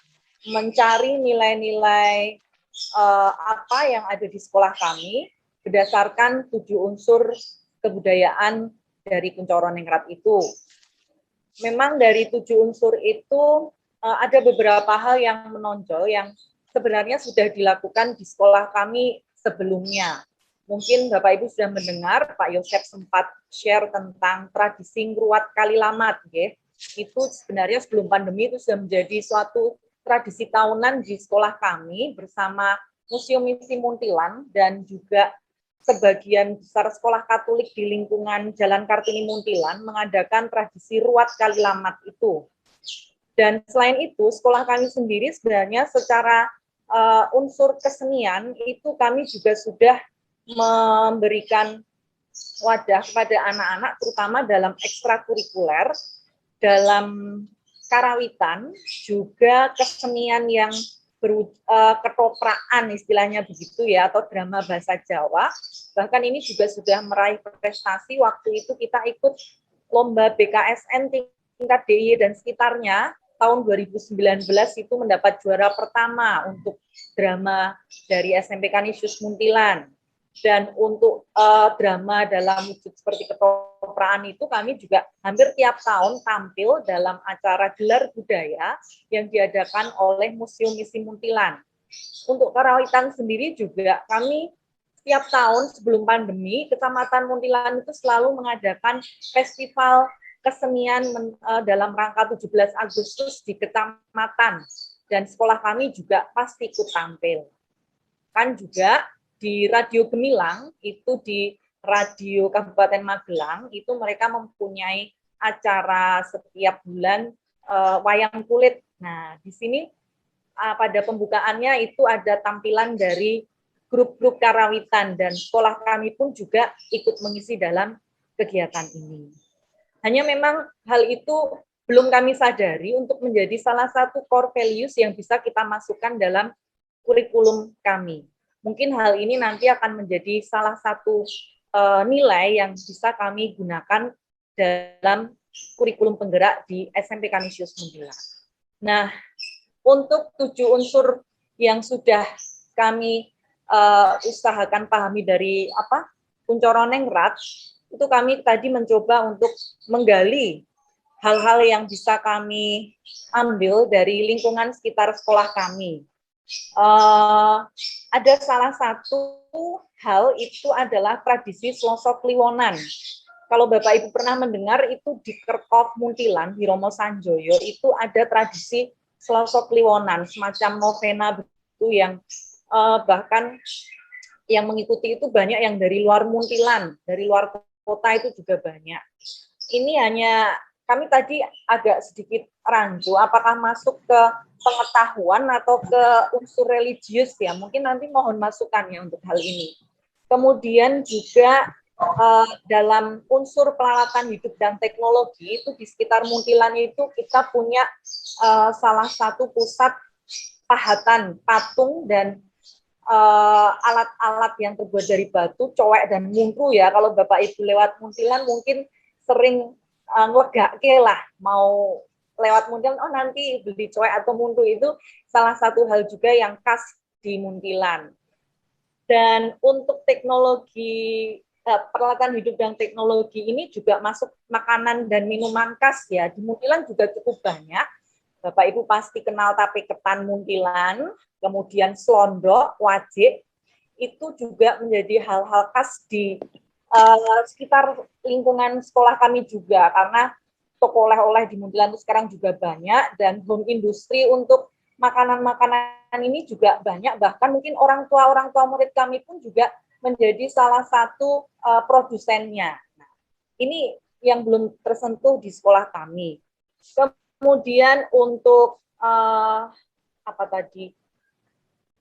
mencari nilai-nilai apa yang ada di sekolah kami berdasarkan 7 unsur kebudayaan dari Kuncoro Ningrat itu. Memang dari 7 unsur itu ada beberapa hal yang menonjol yang sebenarnya sudah dilakukan di sekolah kami sebelumnya. Mungkin Bapak Ibu sudah mendengar Pak Yosep sempat share tentang tradisi ngruat Kalilamat, ya. Itu sebenarnya sebelum pandemi itu sudah menjadi suatu tradisi tahunan di sekolah kami bersama Museum Misi Muntilan dan juga sebagian besar sekolah Katolik di lingkungan Jalan Kartini Muntilan mengadakan tradisi ruat Kalilamat itu. Dan selain itu, sekolah kami sendiri sebenarnya secara unsur kesenian itu kami juga sudah memberikan wadah kepada anak-anak, terutama dalam ekstrakurikuler, dalam karawitan, juga kesenian yang ketopraan istilahnya begitu ya, atau drama bahasa Jawa. Bahkan ini juga sudah meraih prestasi. Waktu itu kita ikut lomba BKSN tingkat DIY dan sekitarnya tahun 2019 itu mendapat juara pertama untuk drama dari SMP Kanisius Muntilan. Dan untuk drama dalam wujud seperti ketopraan itu kami juga hampir tiap tahun tampil dalam acara gelar budaya yang diadakan oleh Museum Misi Muntilan. Untuk karawitan sendiri juga kami tiap tahun sebelum pandemi, Kecamatan Muntilan itu selalu mengadakan festival kesenian dalam rangka 17 Agustus di kecamatan, dan sekolah kami juga pasti ikut tampil. Kan juga di Radio Gemilang, itu di Radio Kabupaten Magelang, itu mereka mempunyai acara setiap bulan wayang kulit. Nah, di sini pada pembukaannya itu ada tampilan dari grup-grup karawitan, dan sekolah kami pun juga ikut mengisi dalam kegiatan ini. Hanya memang hal itu belum kami sadari untuk menjadi salah satu core values yang bisa kita masukkan dalam kurikulum kami. Mungkin hal ini nanti akan menjadi salah satu nilai yang bisa kami gunakan dalam kurikulum penggerak di SMP Kanisius Muntilan. Nah, untuk 7 unsur yang sudah kami usahakan pahami dari Kuncoronengrat, itu kami tadi mencoba untuk menggali hal-hal yang bisa kami ambil dari lingkungan sekitar sekolah kami. Ada salah satu hal itu adalah tradisi Slasa Kliwonan. Kalau Bapak Ibu pernah mendengar, itu di Kerkop Muntilan, di Romo Sanjoyo, itu ada tradisi Slasa Kliwonan, semacam novena begitu yang bahkan yang mengikuti itu banyak yang dari luar Muntilan, dari luar kota itu juga banyak. Ini hanya kami tadi agak sedikit rancu, apakah masuk ke pengetahuan atau ke unsur religius ya, mungkin nanti mohon masukannya untuk hal ini. Kemudian juga dalam unsur peralatan hidup dan teknologi itu di sekitar Muntilan itu kita punya salah satu pusat pahatan patung dan alat-alat yang terbuat dari batu, cowek dan mungkru ya. Kalau Bapak Ibu lewat Muntilan mungkin sering ngelegake lah, mau lewat Muntilan, oh nanti beli cowek atau mungkru, itu salah satu hal juga yang khas di Muntilan. Dan untuk teknologi peralatan hidup dan teknologi ini juga masuk makanan dan minuman khas ya. Di Muntilan juga cukup banyak. Bapak Ibu pasti kenal tape ketan Muntilan, kemudian slondok, wajik, itu juga menjadi hal-hal khas di sekitar lingkungan sekolah kami juga, karena toko oleh-oleh di Muntilan itu sekarang juga banyak, dan home industri untuk makanan-makanan ini juga banyak, bahkan mungkin orang tua murid kami pun juga menjadi salah satu produsennya. Nah, ini yang belum tersentuh di sekolah kami. Kemudian untuk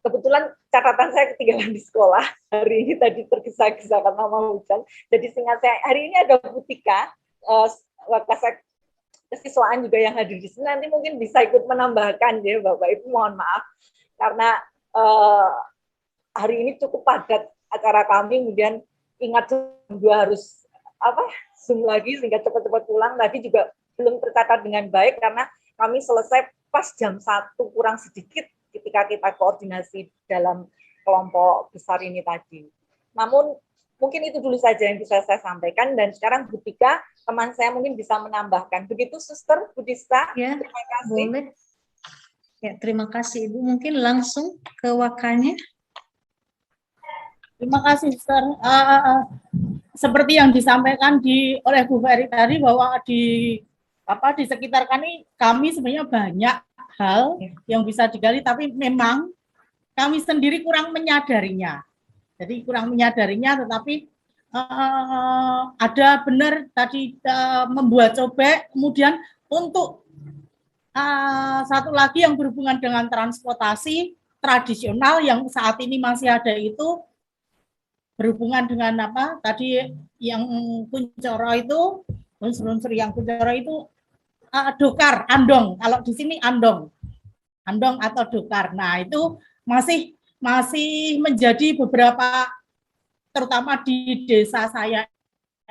kebetulan catatan saya ketinggalan di sekolah hari ini, tadi tergesa-gesa karena mau hujan. Jadi seingat saya hari ini ada Butika, kesiswaan juga yang hadir di sini, nanti mungkin bisa ikut menambahkan ya Bapak Ibu, mohon maaf karena hari ini cukup padat acara kami, kemudian ingat jam 2 harus Zoom lagi sehingga cepat-cepat pulang. Tadi juga belum tercatat dengan baik karena kami selesai pas jam 1 kurang sedikit ketika kita koordinasi dalam kelompok besar ini tadi. Namun mungkin itu dulu saja yang bisa saya sampaikan, dan sekarang Butika, teman saya mungkin bisa menambahkan. Begitu Suster Budista? Ya, terima kasih. boleh. Ya, terima kasih Ibu. Mungkin langsung ke Wakanya. Terima kasih, Suster. Seperti yang disampaikan oleh Bu Ferry tadi, bahwa di sekitar kami sebenarnya banyak hal yang bisa digali, tapi memang kami sendiri kurang menyadarinya. Jadi kurang menyadarinya, tetapi ada benar tadi membuat cobek, kemudian untuk satu lagi yang berhubungan dengan transportasi tradisional yang saat ini masih ada, itu berhubungan dengan tadi yang Kuncoro itu, unsur-unsur yang Kuncoro itu dokar, andong. Kalau di sini andong atau dokar. Nah itu masih menjadi beberapa, terutama di desa saya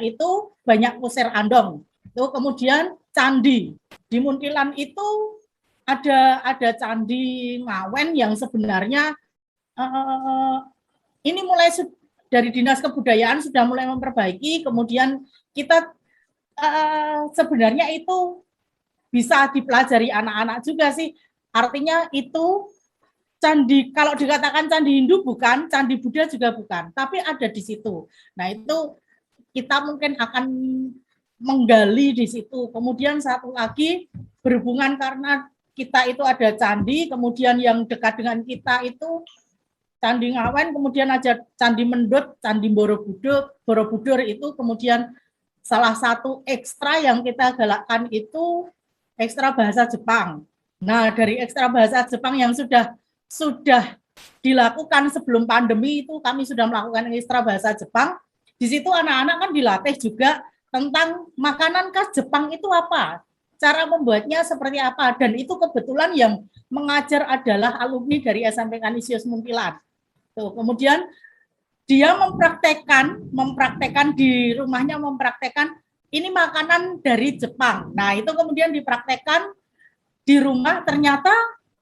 itu banyak kusir andong. Itu kemudian candi di Muntilan itu ada candi Ngawen yang sebenarnya ini mulai dari Dinas Kebudayaan sudah mulai memperbaiki. Kemudian kita sebenarnya itu bisa dipelajari anak-anak juga sih. Artinya itu candi, kalau dikatakan candi Hindu bukan, candi Buddha juga bukan, tapi ada di situ. Nah itu kita mungkin akan menggali di situ. Kemudian satu lagi berhubungan karena kita itu ada candi, kemudian yang dekat dengan kita itu Candi Ngawen, kemudian ada Candi Mendut, Candi Borobudur itu, kemudian salah satu ekstra yang kita galakkan itu ekstra bahasa Jepang. Nah, dari ekstra bahasa Jepang yang sudah dilakukan sebelum pandemi itu, kami sudah melakukan ekstra bahasa Jepang. Di situ anak-anak kan dilatih juga tentang makanan khas Jepang itu apa, cara membuatnya seperti apa, dan itu kebetulan yang mengajar adalah alumni dari SMP Kanisius Muntilan. Tuh, kemudian dia mempraktekkan di rumahnya, mempraktekkan ini makanan dari Jepang. Nah, itu kemudian dipraktekkan di rumah, ternyata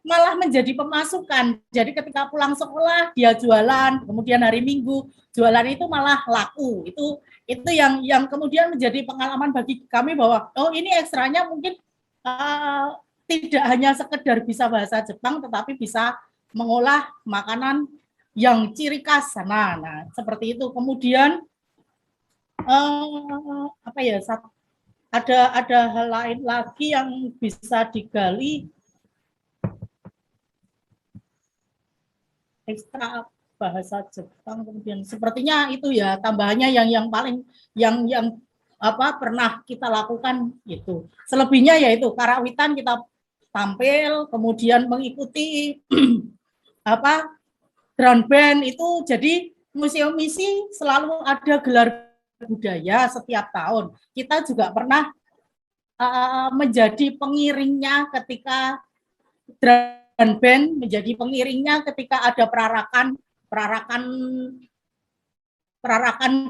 malah menjadi pemasukan. Jadi ketika pulang sekolah dia jualan, kemudian hari Minggu jualan itu malah laku. Itu yang kemudian menjadi pengalaman bagi kami bahwa oh ini ekstranya mungkin tidak hanya sekedar bisa bahasa Jepang, tetapi bisa mengolah makanan yang ciri khas sana. Nah, seperti itu. Kemudian ada hal lain lagi yang bisa digali ekstra bahasa Jepang. Kemudian sepertinya itu ya tambahannya yang paling yang pernah kita lakukan itu. Selebihnya yaitu karawitan kita tampil, kemudian mengikuti drum band itu. Jadi museum misi selalu ada gelar budaya setiap tahun. Kita juga pernah menjadi pengiringnya ketika drum band, menjadi pengiringnya ketika ada perarakan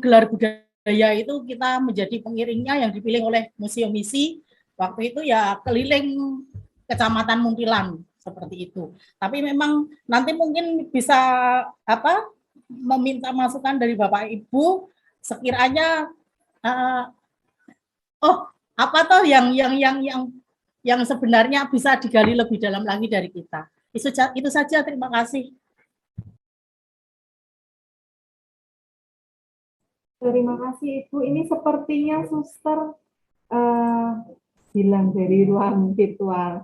gelar budaya itu, kita menjadi pengiringnya yang dipilih oleh museum misi. Waktu itu ya keliling Kecamatan Muntilan seperti itu. Tapi memang nanti mungkin bisa meminta masukan dari Bapak Ibu sekiranya apa toh yang sebenarnya bisa digali lebih dalam lagi dari kita. Itu saja, terima kasih. Terima kasih Ibu. Ini sepertinya suster hilang dari ruang virtual.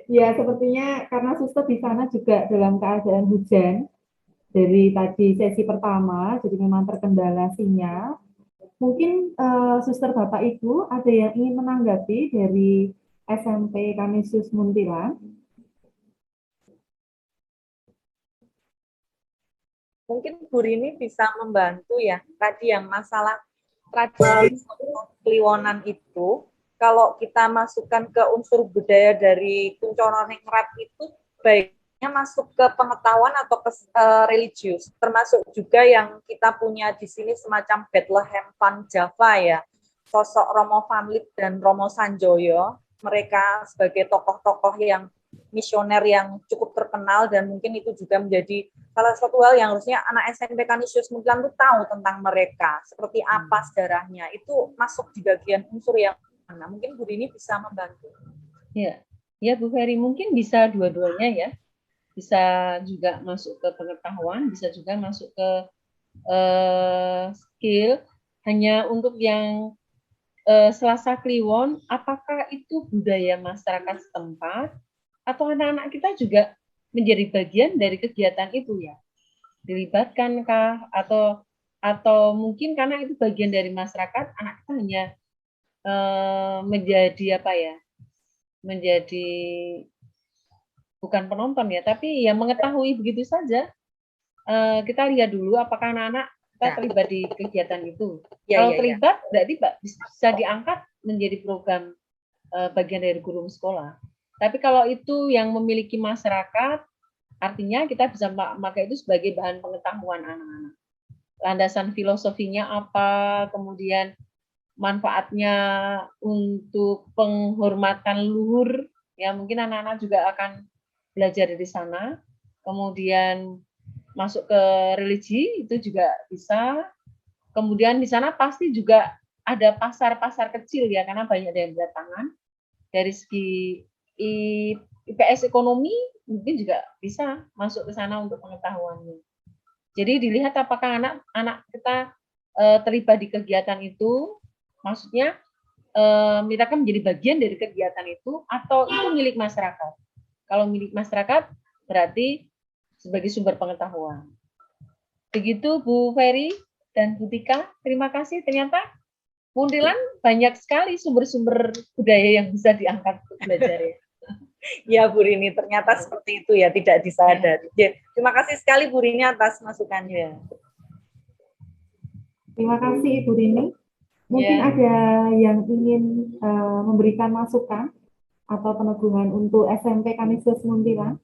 Ya, sepertinya karena suster di sana juga dalam keadaan hujan dari tadi sesi pertama, jadi memang terkendala sinyal. Mungkin suster Bapak Ibu ada yang ingin menanggapi dari SMP Kanisius Muntilan? Mungkin Bu Rini bisa membantu ya, tadi yang masalah tradisi kliwonan itu, kalau kita masukkan ke unsur budaya dari Kunchoro Ningrat itu, baiknya masuk ke pengetahuan atau ke religius, termasuk juga yang kita punya di sini semacam Bethlehem Van Java ya, sosok Romo Vanlip dan Romo Sanjoyo, mereka sebagai tokoh-tokoh yang misioner yang cukup terkenal, dan mungkin itu juga menjadi salah satu hal yang harusnya anak SMP Kanisius Muntilan itu tahu tentang mereka, seperti apa sejarahnya, itu masuk di bagian unsur yang mana. Mungkin Bu Rini bisa membantu. Ya Bu Ferry, mungkin bisa dua-duanya ya, bisa juga masuk ke pengetahuan, bisa juga masuk ke skill. Hanya untuk yang Selasa Kliwon, apakah itu budaya masyarakat setempat atau anak-anak kita juga menjadi bagian dari kegiatan itu ya? Dilibatkankah atau mungkin karena itu bagian dari masyarakat, anak kita hanya menjadi menjadi bukan penonton ya, tapi ya mengetahui begitu saja. Kita lihat dulu apakah anak-anak kita terlibat di kegiatan itu. Kalau terlibat, berarti bisa diangkat menjadi program bagian dari kurikulum sekolah. Tapi kalau itu yang memiliki masyarakat, artinya kita bisa memakai itu sebagai bahan pengetahuan anak-anak. Landasan filosofinya apa, kemudian manfaatnya untuk penghormatan luhur, ya mungkin anak-anak juga akan belajar dari sana. Kemudian masuk ke religi, itu juga bisa. Kemudian di sana pasti juga ada pasar-pasar kecil ya, karena banyak yang berdatangan. Dari segi IPS ekonomi mungkin juga bisa masuk ke sana untuk pengetahuannya. Jadi dilihat apakah anak-anak kita terlibat di kegiatan itu, maksudnya mereka menjadi bagian dari kegiatan itu atau itu milik masyarakat. Kalau milik masyarakat berarti sebagai sumber pengetahuan. Begitu Bu Ferry dan Bu Tika, terima kasih. Ternyata Muntilan banyak sekali sumber-sumber budaya yang bisa diangkat untuk belajar ya. Ya Bu Rini, ternyata seperti itu ya, tidak disadari. Ya, terima kasih sekali Bu Rini atas masukannya. Terima kasih Ibu Rini. Mungkin ada yang ingin memberikan masukan atau peneguhan untuk SMP Kanisius Muntilan?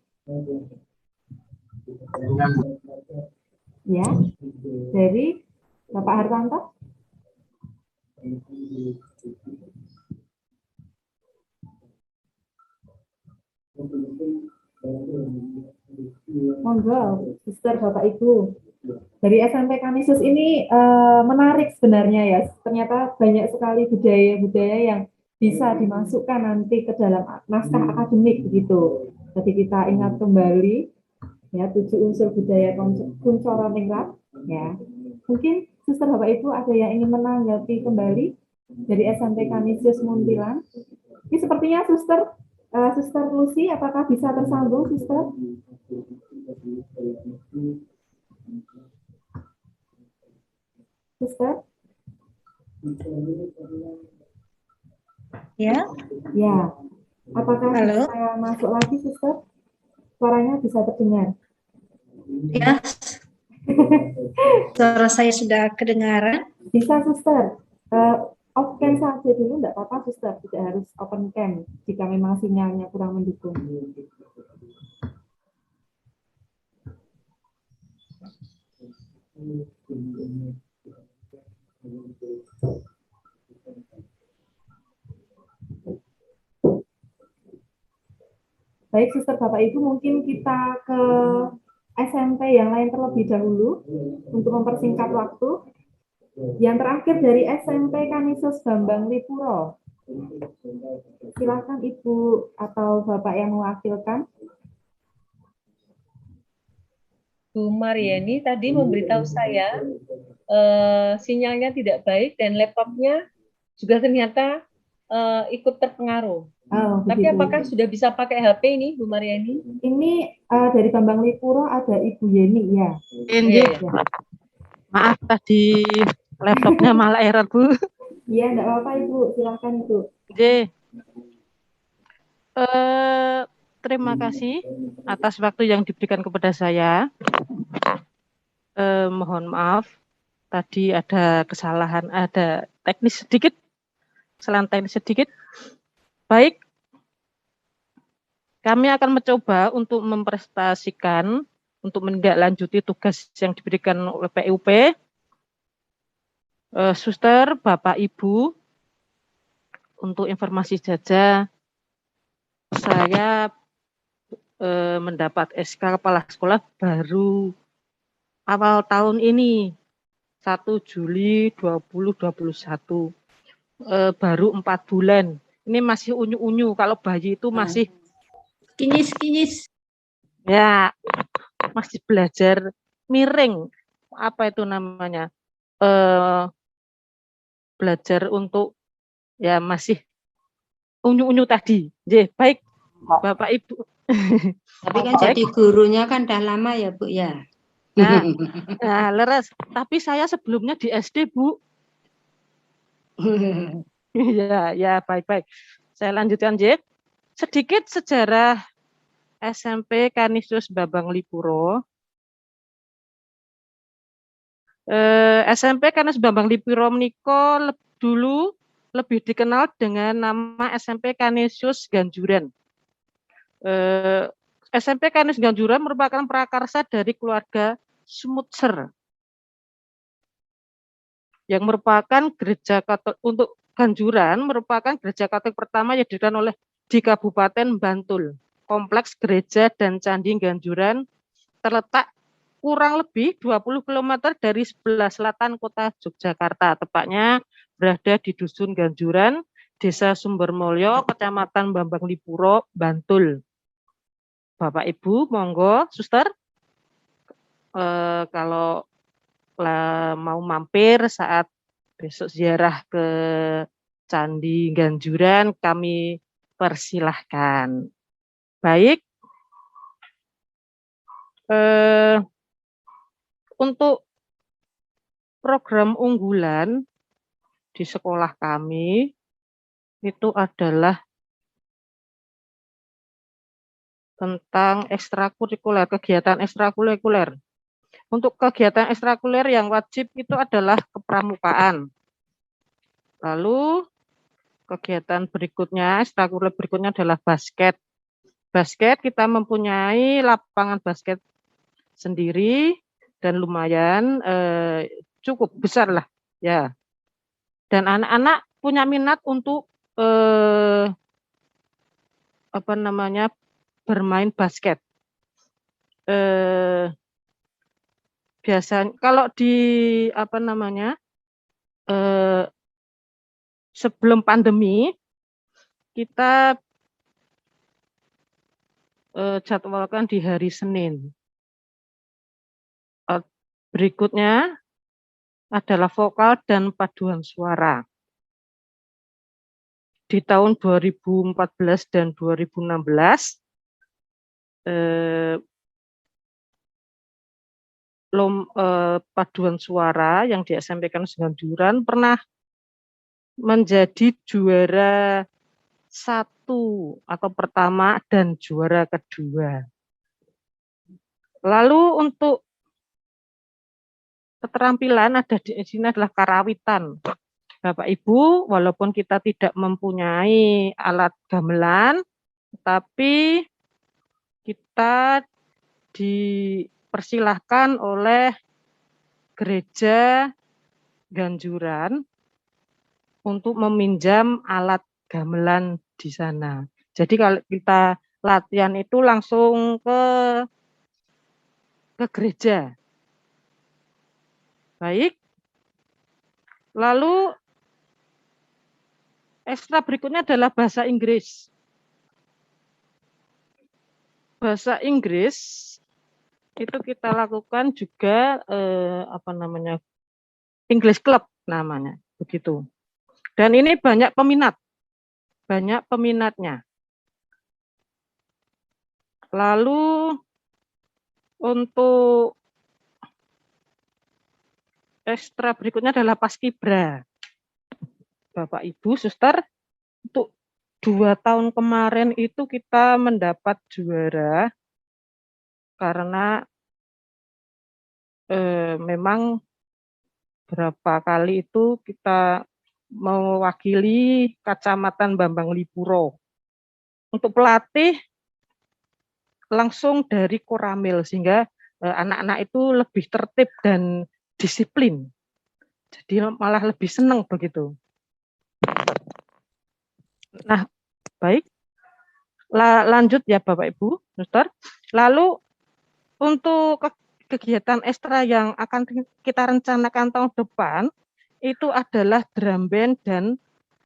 Ya, dari Bapak Hartanto. Monggo, Suster, Bapak Ibu. Dari SMP Kanisius ini menarik sebenarnya ya. Ternyata banyak sekali budaya-budaya yang bisa dimasukkan nanti ke dalam naskah akademik begitu. Jadi kita ingat kembali ya 7 unsur budaya Kuncoro Ningrat ya. Mungkin Suster, Bapak Ibu ada yang ingin menanggapi kembali dari SMP Kanisius Muntilan. Ini sepertinya Suster Lucy, apakah bisa tersambung, Suster? Suster? Ya, Ya. Apakah halo. saya masuk lagi, Suster? Suaranya bisa terdengar. Ya, suara saya sudah kedengaran. Bisa, Suster. Off cam saja dulu, enggak apa-apa, Suster. Tidak harus open cam jika memang sinyalnya kurang mendukung. Baik, Suster, Bapak Ibu, mungkin kita ke SMP yang lain terlebih dahulu untuk mempersingkat waktu. Yang terakhir dari SMP Kanisius Bambang Lipuro. Silakan Ibu atau Bapak yang mewakilkan. Bu Mariani tadi memberitahu saya sinyalnya tidak baik dan laptopnya juga ternyata ikut terpengaruh. Oh, Tapi begitu. apakah sudah bisa pakai HP ini, Bu Mariani? Ini dari Bambang Lipuro ada Ibu Yeni ya. Iya. Maaf tadi laptopnya malah error, Bu. Iya, enggak apa-apa Ibu, silakan Ibu. Terima kasih atas waktu yang diberikan kepada saya. Mohon maaf, tadi ada kesalahan, ada teknis sedikit, kesalahan teknis sedikit. Baik, kami akan mencoba untuk mempresentasikan, untuk menindaklanjuti tugas yang diberikan oleh PUP. Suster, Bapak, Ibu, untuk informasi saja, saya mendapat SK Kepala Sekolah baru awal tahun ini, 1 Juli 2021, baru 4 bulan. Ini masih unyu-unyu, kalau bayi itu masih Kinyis-kinyis. ya, masih belajar miring, apa itu namanya, belajar untuk ya masih unyu-unyu tadi. Baik, Bapak Ibu. Tapi kan jadi gurunya kan udah lama ya, Bu ya. Nah, leres. Tapi saya sebelumnya di SD, Bu. Ya, baik-baik. Saya lanjutkan, sedikit sejarah SMP Kanisius Bambang Lipuro. SMP Kanisius Bambang Lipuro menika dulu lebih dikenal dengan nama SMP Kanisius Ganjuran. SMP Kanisius Ganjuran merupakan prakarsa dari keluarga Smutser yang merupakan gereja Katolik untuk Ganjuran, merupakan gereja Katolik pertama yang didirikan oleh di Kabupaten Bantul. Kompleks gereja dan candi Ganjuran terletak kurang lebih 20 km dari sebelah selatan kota Yogyakarta, tepatnya berada di Dusun Ganjuran, Desa Sumbermulyo, Kecamatan Bambang Lipuro, Bantul. Bapak Ibu, monggo, Suster, kalau mau mampir saat besok ziarah ke Candi Ganjuran, kami persilahkan. Baik, untuk program unggulan di sekolah kami itu adalah tentang ekstrakurikuler, kegiatan ekstrakurikuler. Untuk kegiatan ekstrakurikuler yang wajib itu adalah kepramukaan. Lalu kegiatan berikutnya, ekstrakurikuler berikutnya adalah basket. Basket kita mempunyai lapangan basket sendiri dan lumayan cukup besar lah ya. dan anak-anak punya minat untuk bermain basket. Biasanya kalau di sebelum pandemi kita jadwalkan di hari Senin. Berikutnya adalah vokal dan paduan suara. Di tahun 2014 dan 2016 paduan suara yang di SMP Kanis Ganjuran pernah menjadi juara 1 atau pertama dan juara kedua. Lalu untuk keterampilan ada di sini adalah karawitan. Bapak Ibu, walaupun kita tidak mempunyai alat gamelan, tapi kita dipersilahkan oleh gereja Ganjuran untuk meminjam alat gamelan di sana. Jadi kalau kita latihan itu langsung ke gereja. Baik. Lalu ekstra berikutnya adalah bahasa Inggris. Bahasa Inggris itu kita lakukan juga English Club namanya, begitu. Dan ini banyak peminatnya. Lalu untuk ekstra berikutnya adalah paskibra. Bapak Ibu, Suster, untuk 2 tahun kemarin itu kita mendapat juara karena memang berapa kali itu kita mewakili Kecamatan Bambang Lipuro. Untuk pelatih langsung dari Koramil sehingga anak-anak itu lebih tertib dan disiplin. Jadi malah lebih senang begitu. Nah, baik. Lanjut ya Bapak Ibu, Suster. Lalu untuk kegiatan ekstra yang akan kita rencanakan tahun depan itu adalah drum band dan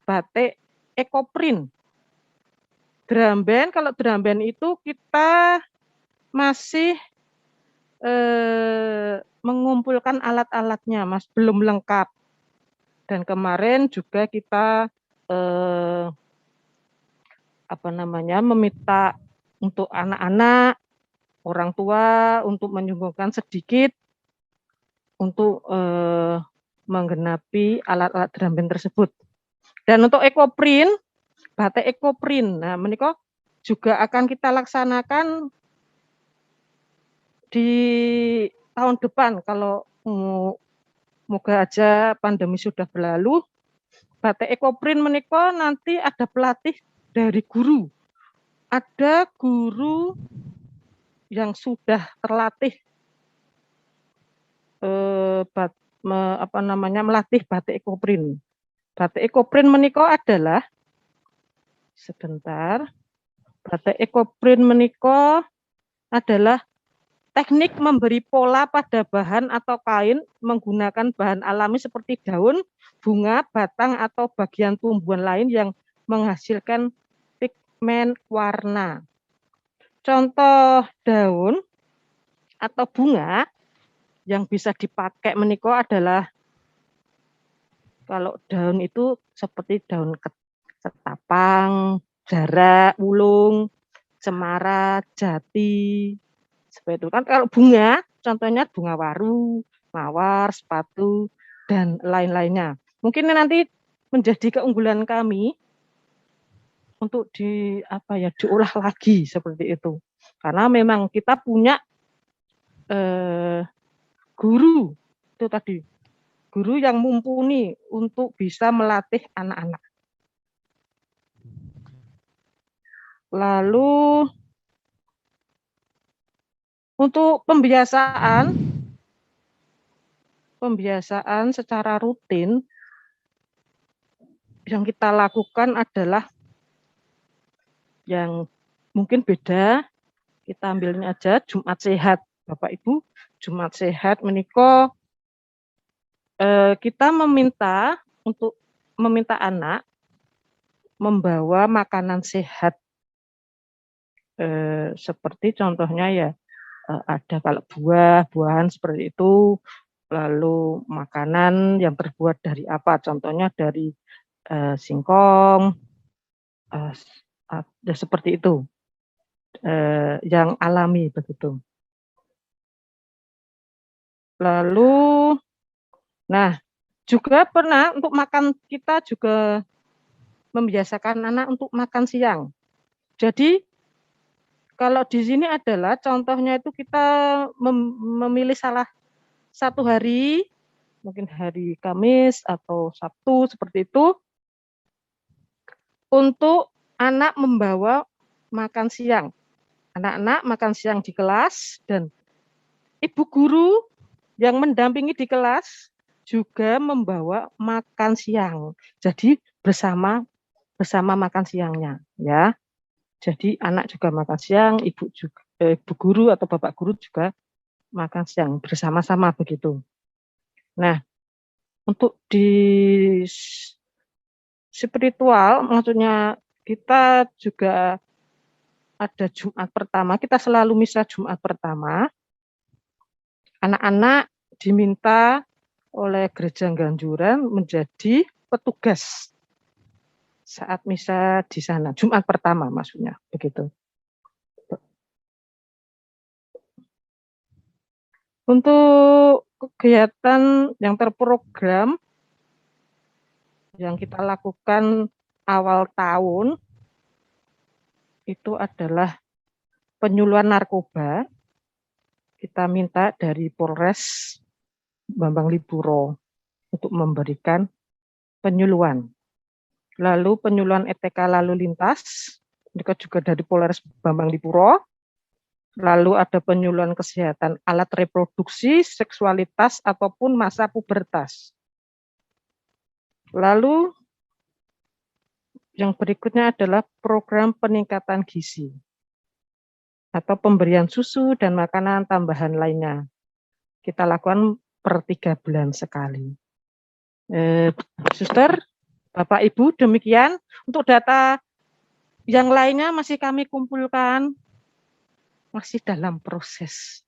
batik ekoprint. Drum band, kalau drum band itu kita masih mengumpulkan alat-alatnya, Mas, belum lengkap. Dan kemarin juga kita meminta untuk anak-anak, orang tua untuk menyumbangkan sedikit untuk menggenapi alat-alat drum band tersebut. Dan untuk ekoprint, batik ekoprint, nah menika juga akan kita laksanakan di tahun depan kalau moga aja pandemi sudah berlalu. Batik ekoprint menika nanti ada pelatih dari guru. Ada guru yang sudah terlatih melatih batik ekoprint. Batik ekoprint menika adalah batik ekoprint menika adalah teknik memberi pola pada bahan atau kain menggunakan bahan alami seperti daun, bunga, batang, atau bagian tumbuhan lain yang menghasilkan pigmen warna. Contoh daun atau bunga yang bisa dipakai menika adalah kalau daun itu seperti daun ketapang, jarak, ulung, cemara, jati, seperti itu kan. Kalau bunga, contohnya bunga waru, mawar, sepatu, dan lain-lainnya. Mungkin nanti menjadi keunggulan kami untuk diolah lagi seperti itu. Karena memang kita punya guru itu tadi, guru yang mumpuni untuk bisa melatih anak-anak. Lalu untuk pembiasaan secara rutin yang kita lakukan adalah yang mungkin beda. Kita ambilnya aja Jumat Sehat, Bapak Ibu. Jumat Sehat menika kita meminta anak membawa makanan sehat, seperti contohnya ya ada kalau buah-buahan seperti itu, lalu makanan yang terbuat dari apa, contohnya dari singkong, ya seperti itu, yang alami begitu. Lalu, nah juga pernah untuk makan, kita juga membiasakan anak untuk makan siang. Jadi kalau di sini adalah contohnya itu kita memilih salah satu hari, mungkin hari Kamis atau Sabtu seperti itu, untuk anak membawa makan siang. Anak-anak makan siang di kelas dan ibu guru yang mendampingi di kelas juga membawa makan siang. Jadi bersama makan siangnya, ya. Jadi anak juga makan siang, ibu guru atau bapak guru juga makan siang bersama-sama begitu. Nah, untuk di spiritual, maksudnya kita juga ada Jumat pertama, kita selalu misa Jumat pertama. Anak-anak diminta oleh Gereja Ganjuran menjadi petugas saat misa di sana, Jumat pertama maksudnya, begitu. Untuk kegiatan yang terprogram yang kita lakukan awal tahun itu adalah penyuluhan narkoba. Kita minta dari Polres Bambang Lipuro untuk memberikan penyuluhan. Lalu penyuluhan ETK lalu lintas, mereka juga dari Polres Bambang Lipuro. Lalu ada penyuluhan kesehatan alat reproduksi, seksualitas, ataupun masa pubertas. Lalu yang berikutnya adalah program peningkatan gizi atau pemberian susu dan makanan tambahan lainnya. Kita lakukan per 3 bulan sekali. Suster, Bapak Ibu, demikian. Untuk data yang lainnya masih kami kumpulkan, masih dalam proses.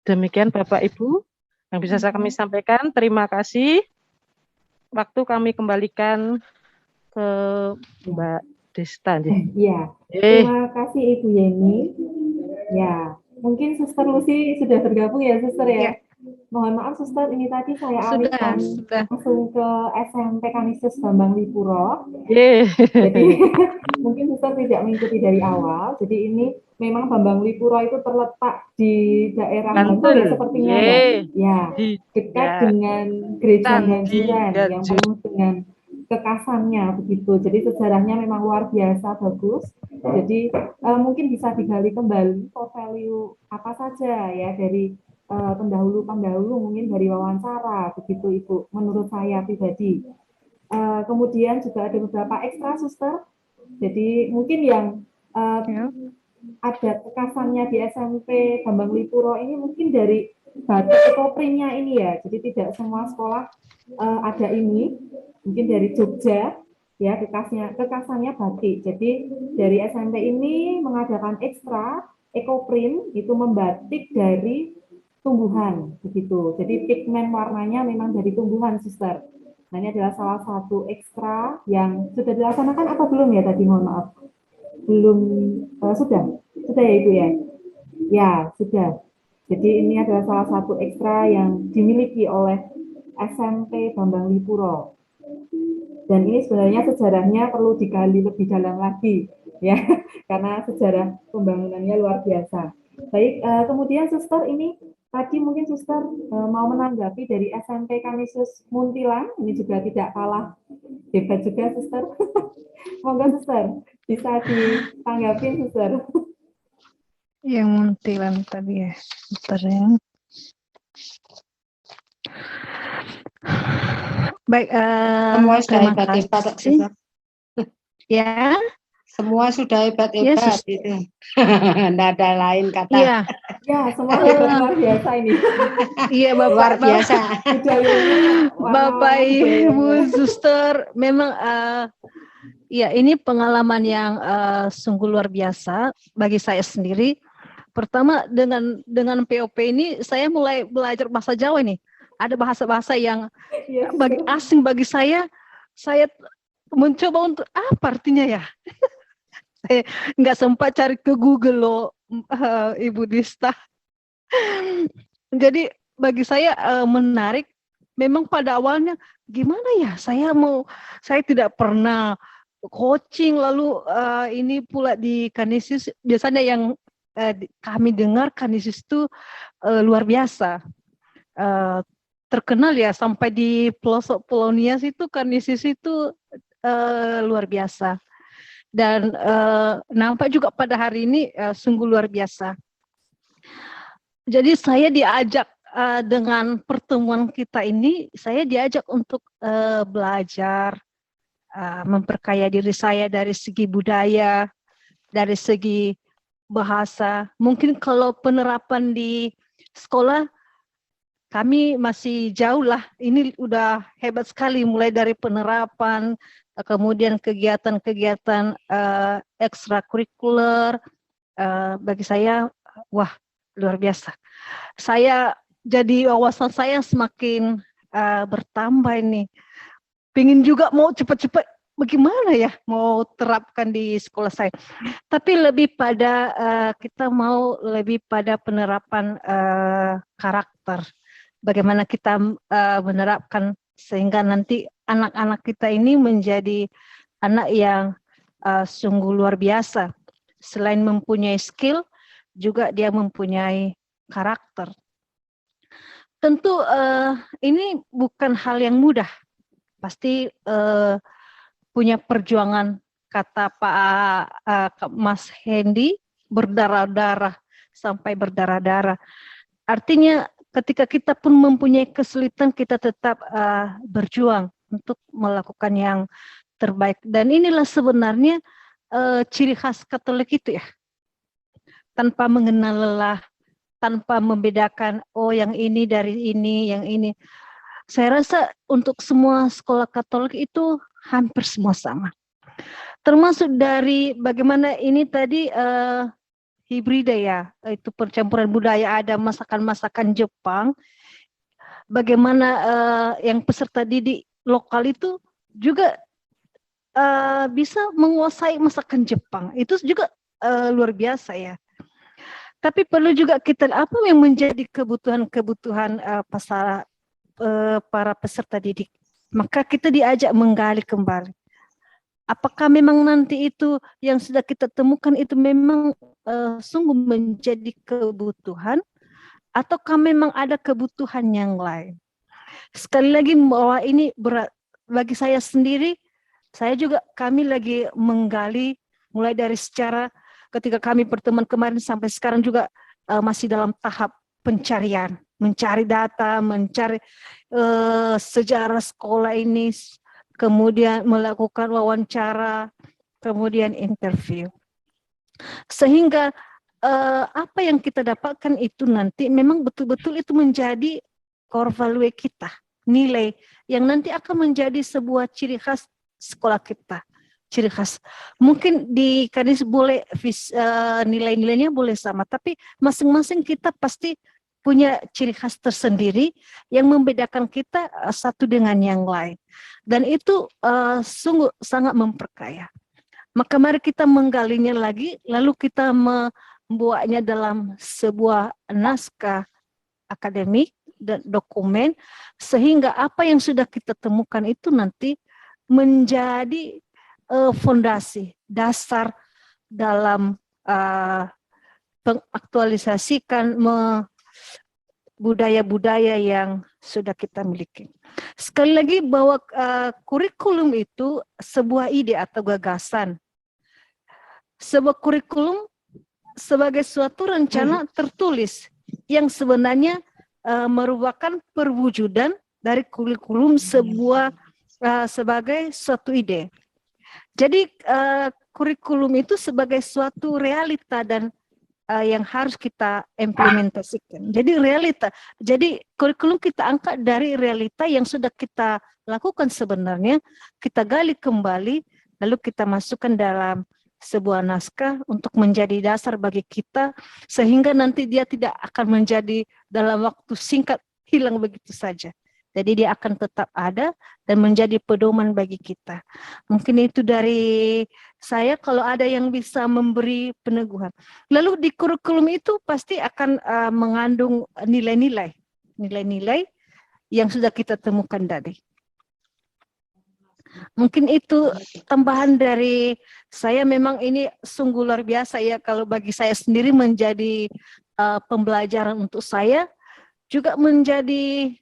Demikian Bapak Ibu yang bisa kami sampaikan. Terima kasih. Waktu kami kembalikan ke Mbak Desta. Iya, terima kasih Ibu Yeni. Ya, mungkin Suster Lucy sudah bergabung ya, Suster ya. Mohon maaf Suster, ini tadi saya alihkan langsung ke SMP Kanisius Bambang Lipuro. Jadi mungkin Suster tidak mengikuti dari awal. Jadi ini memang Bambang Lipuro itu terletak di daerah Bantul ya sepertinya ya. Ya, dekat dengan Gereja Ganjuran yang penuh dengan kekasannya begitu. Jadi sejarahnya memang luar biasa bagus. Jadi mungkin bisa digali kembali core value apa saja ya dari pendahulu mungkin dari wawancara begitu Ibu, menurut saya pribadi. Kemudian juga ada beberapa ekstra Suster. Jadi mungkin yang ada kekasannya di SMP Bambang Lipuro ini mungkin dari batik ekoprimnya ini ya. Jadi tidak semua sekolah ada ini. Mungkin dari Jogja ya kekasannya batik. Jadi dari SMP ini mengadakan ekstra ekoprim itu membatik dari tumbuhan begitu. Jadi pigmen warnanya memang dari tumbuhan, Suster. Nah, ini adalah salah satu ekstra yang sudah dilaksanakan apa belum ya tadi? Mohon maaf. Belum sudah ya Ibu ya? Ya, sudah. Jadi ini adalah salah satu ekstra yang dimiliki oleh SMP Bambang Lipuro. Dan ini sebenarnya sejarahnya perlu digali lebih dalam lagi ya, karena sejarah pembangunannya luar biasa. Baik, kemudian Suster ini tadi mungkin Suster mau menanggapi dari SMP Kanisius Muntilan, ini juga tidak kalah hebat juga Suster. Monggo Suster, bisa ditanggapi Suster. Yang Muntilan tadi ya, Suster ya. Baik, Semua sudah terima hebat-hebat. kasih. Ya, Semua sudah hebat-hebat Yesus. itu. Nggak ada lain kata. Iya, Ya, semua hebat luar biasa ini. iya Luar Bapak, biasa. Budayanya, Bapak warna-warna Ibu budayanya. Suster, memang ya ini pengalaman yang sungguh luar biasa bagi saya sendiri. Pertama dengan POP ini saya mulai belajar bahasa Jawa nih. Ada bahasa-bahasa yang Iya, asing bagi saya mencoba untuk apa artinya ya. Saya nggak sempat cari ke Google loh, Ibu Dista. Jadi bagi saya menarik. Memang pada awalnya gimana ya, saya tidak pernah coaching, lalu ini pula di Kanisius biasanya yang kami dengar Kanisius itu luar biasa, terkenal ya, sampai di pelosok Polonias itu Kanisius itu luar biasa, dan nampak juga pada hari ini sungguh luar biasa. Jadi saya diajak dengan pertemuan kita ini, saya diajak untuk belajar, memperkaya diri saya dari segi budaya, dari segi bahasa. Mungkin kalau penerapan di sekolah kami masih jauh lah. Ini udah hebat sekali, mulai dari penerapan, kemudian kegiatan-kegiatan ekstrakurikuler. Bagi saya, wah luar biasa. Saya jadi wawasan saya semakin bertambah ini. Pingin juga mau cepat-cepat bagaimana ya mau terapkan di sekolah saya. Tapi lebih pada kita mau lebih pada penerapan karakter. Bagaimana kita menerapkan sehingga nanti anak-anak kita ini menjadi anak yang sungguh luar biasa. Selain mempunyai skill, juga dia mempunyai karakter. Tentu ini bukan hal yang mudah. Pasti punya perjuangan, kata Pak Mas Hendy, berdarah-darah sampai berdarah-darah. Artinya ketika kita pun mempunyai kesulitan, kita tetap berjuang untuk melakukan yang terbaik. Dan inilah sebenarnya ciri khas Katolik itu ya. Tanpa mengenal lelah, tanpa membedakan, oh yang ini dari ini, yang ini. Saya rasa untuk semua sekolah Katolik itu hampir semua sama. Termasuk dari bagaimana ini tadi hibrida ya, itu percampuran budaya, ada masakan-masakan Jepang. Bagaimana yang peserta didik lokal itu juga bisa menguasai masakan Jepang. Itu juga luar biasa ya. Tapi perlu juga kita, apa yang menjadi kebutuhan-kebutuhan para peserta didik. Maka kita diajak menggali kembali. Apakah memang nanti itu yang sudah kita temukan itu memang sungguh menjadi kebutuhan, ataukah memang ada kebutuhan yang lain? Sekali lagi bahwa ini berat bagi saya sendiri. Kami lagi menggali mulai dari secara ketika kami pertemuan kemarin sampai sekarang juga masih dalam tahap pencarian, mencari data, mencari sejarah sekolah ini, kemudian melakukan wawancara, kemudian interview. Sehingga apa yang kita dapatkan itu nanti memang betul-betul itu menjadi core value kita, nilai yang nanti akan menjadi sebuah ciri khas sekolah kita. Ciri khas. Mungkin di Kadis boleh nilai-nilainya boleh sama, tapi masing-masing kita pasti punya ciri khas tersendiri yang membedakan kita satu dengan yang lain. Dan itu sungguh sangat memperkaya. Maka mari kita menggalinya lagi, lalu kita membuatnya dalam sebuah naskah akademik dan dokumen, sehingga apa yang sudah kita temukan itu nanti menjadi fondasi, dasar dalam mengaktualisasikan budaya-budaya yang sudah kita miliki. Sekali lagi bahwa kurikulum itu sebuah ide atau gagasan. Sebuah kurikulum sebagai suatu rencana tertulis yang sebenarnya merupakan perwujudan dari kurikulum sebagai suatu ide. Jadi kurikulum itu sebagai suatu realita dan yang harus kita implementasikan. Jadi realita. Jadi kurikulum kita angkat dari realita yang sudah kita lakukan sebenarnya, kita gali kembali, lalu kita masukkan dalam sebuah naskah untuk menjadi dasar bagi kita, sehingga nanti dia tidak akan menjadi dalam waktu singkat hilang begitu saja. Jadi dia akan tetap ada dan menjadi pedoman bagi kita. Mungkin itu dari saya, kalau ada yang bisa memberi peneguhan. Lalu di kurikulum itu pasti akan mengandung nilai-nilai yang sudah kita temukan tadi. Mungkin itu tambahan dari saya. Memang ini sungguh luar biasa ya, kalau bagi saya sendiri menjadi pembelajaran untuk saya, juga menjadi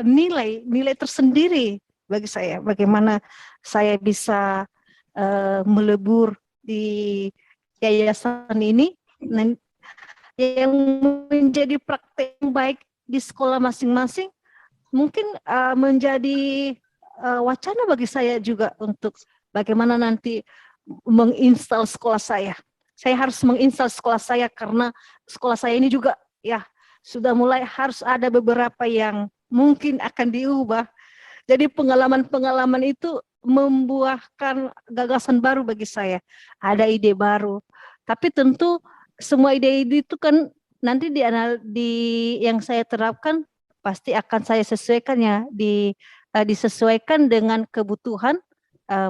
nilai tersendiri bagi saya, bagaimana saya bisa melebur di yayasan ini yang menjadi praktek yang baik di sekolah masing-masing. Mungkin menjadi wacana bagi saya juga untuk bagaimana nanti menginstal sekolah saya. Saya harus menginstal sekolah saya karena sekolah saya ini juga ya sudah mulai harus ada beberapa yang mungkin akan diubah. Jadi pengalaman-pengalaman itu membuahkan gagasan baru bagi saya. Ada ide baru. Tapi tentu semua ide-ide itu kan nanti di yang saya terapkan pasti akan saya sesuaikan ya, disesuaikan dengan kebutuhan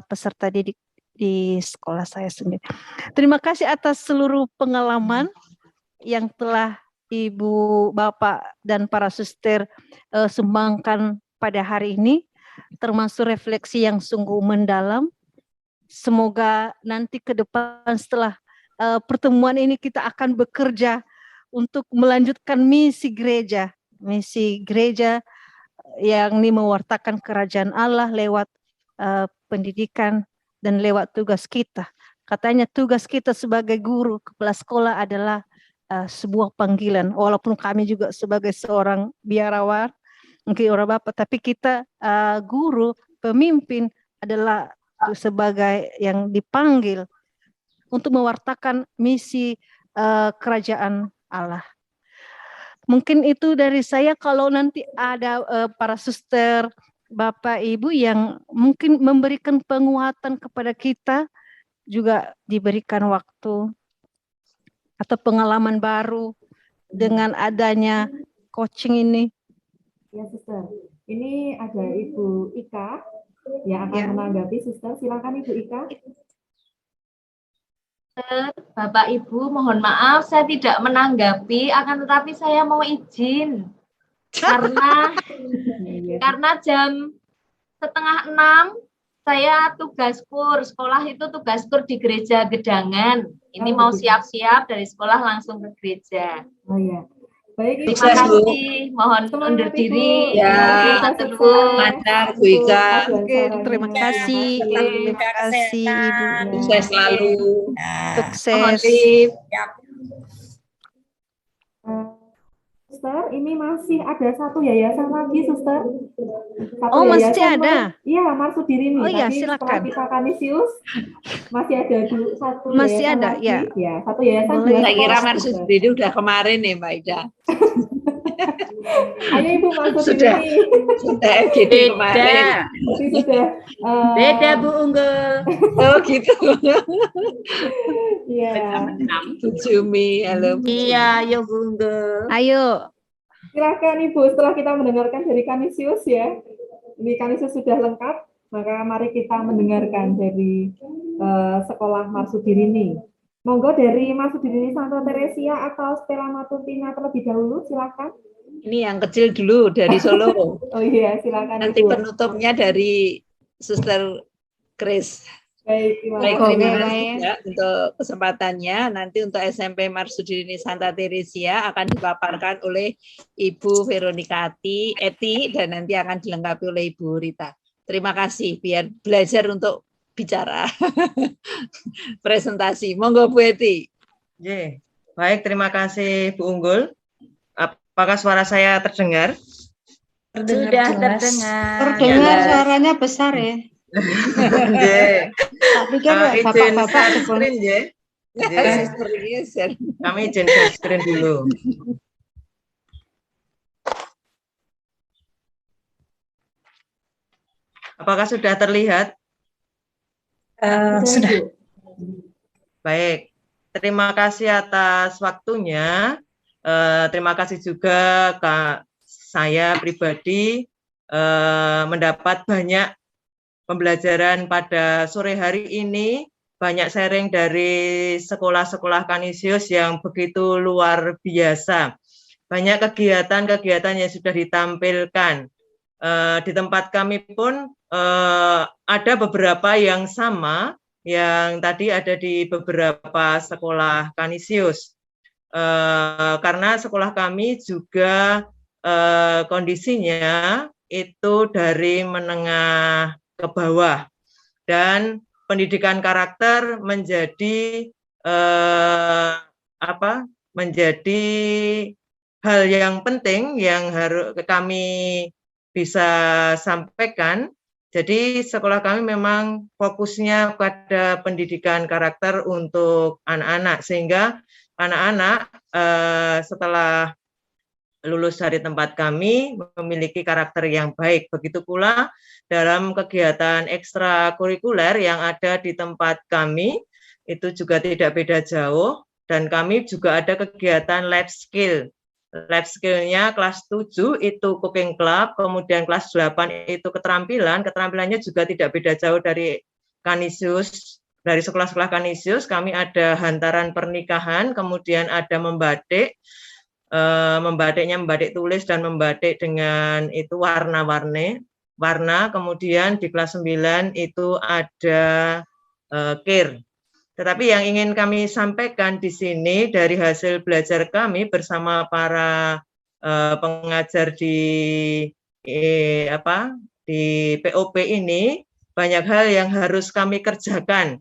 peserta didik di sekolah saya sendiri. Terima kasih atas seluruh pengalaman yang telah Ibu, Bapak, dan para suster sumbangkan pada hari ini, termasuk refleksi yang sungguh mendalam. Semoga nanti ke depan setelah pertemuan ini kita akan bekerja untuk melanjutkan misi gereja yang ini mewartakan kerajaan Allah lewat pendidikan dan lewat tugas kita. Katanya tugas kita sebagai guru, kepala sekolah adalah sebuah panggilan, walaupun kami juga sebagai seorang biarawan, mungkin orang bapak, tapi kita guru, pemimpin adalah sebagai yang dipanggil untuk mewartakan misi kerajaan Allah. Mungkin itu dari saya. Kalau nanti ada para suster, bapak, ibu yang mungkin memberikan penguatan kepada kita, juga diberikan waktu atau pengalaman baru dengan adanya coaching ini. Ya, suster. Ini ada Ibu Ika yang akan menanggapi, suster. Silakan Ibu Ika. Bapak Ibu, mohon maaf saya tidak menanggapi, akan tetapi saya mau izin karena jam 5:30 saya tugas kur, sekolah itu tugas kur di gereja Gedangan. Ini mau siap-siap dari sekolah langsung ke gereja. Oh ya. Baik, terima kasih. Mohon undur diri. Ya, lancar Bu Ika. Terima kasih. Terima kasih Ibu. Sukses selalu. Sukses. Suster, ini masih ada satu yayasan lagi, suster. Oh, masih ada? Iya, Marsudiri nih. Oh iya, silakan. Kita Kanisius, masih ada satu masih yayasan ada, lagi. ya. Ya, satu yayasan. Saya kira Marsudiri udah kemarin nih, Mbak Ida. Ayo Ibu Marsudiri. Sudah FGD kemarin. Sudah. Beda Bu Unggul. Oh gitu. Iya. Bu Jumi, halo. Iya, ayo Bu Unggul. Ayo. Silakan Ibu, setelah kita mendengarkan dari Kanisius ya. Ini Kanisius sudah lengkap, maka mari kita mendengarkan dari sekolah Marsudirini. Monggo dari Marsudirini Santa Teresia atau Stella Matutina terlebih dahulu, silakan. Ini yang kecil dulu dari Solo. Oh iya, silakan. Nanti Ibu. penutupnya dari Suster Chris. Baik, terima kasih ya untuk kesempatannya. Nanti untuk SMP Marsudirini Santa Teresia akan dipaparkan oleh Ibu Veronica Eti dan nanti akan dilengkapi oleh Ibu Rita. Terima kasih, biar belajar untuk bicara. Presentasi. Monggo Bu Eti. Baik, terima kasih Bu Unggul. Apakah suara saya terdengar? Sudah terdengar. Terdengar suaranya besar ya. Nggih. Tak pikir Izin bapak-bapak share dipun- screen nggih. Nggih. Kami izin share screen dulu. Apakah sudah terlihat? Sudah. Baik, terima kasih atas waktunya. Terima kasih juga Kak, saya pribadi mendapat banyak pembelajaran pada sore hari ini, banyak sharing dari sekolah-sekolah Kanisius yang begitu luar biasa. Banyak kegiatan-kegiatan yang sudah ditampilkan. Di tempat kami pun ada beberapa yang sama yang tadi ada di beberapa sekolah Kanisius. Karena sekolah kami juga kondisinya itu dari menengah ke bawah dan pendidikan karakter menjadi menjadi hal yang penting yang harus kami bisa sampaikan. Jadi sekolah kami memang fokusnya pada pendidikan karakter untuk anak-anak, sehingga anak-anak setelah lulus dari tempat kami memiliki karakter yang baik. Begitu pula dalam kegiatan ekstrakurikuler yang ada di tempat kami, itu juga tidak beda jauh, dan kami juga ada kegiatan life skill. Life skill-nya kelas 7 itu cooking club, kemudian kelas 8 itu keterampilannya juga tidak beda jauh dari Kanisius, dari sekolah-sekolah Kanisius. Kami ada hantaran pernikahan, kemudian ada membatik, membatiknya membatik tulis dan membatik dengan itu warna, kemudian di kelas 9 itu ada kir. Tetapi yang ingin kami sampaikan di sini dari hasil belajar kami bersama para pengajar di POP ini, banyak hal yang harus kami kerjakan.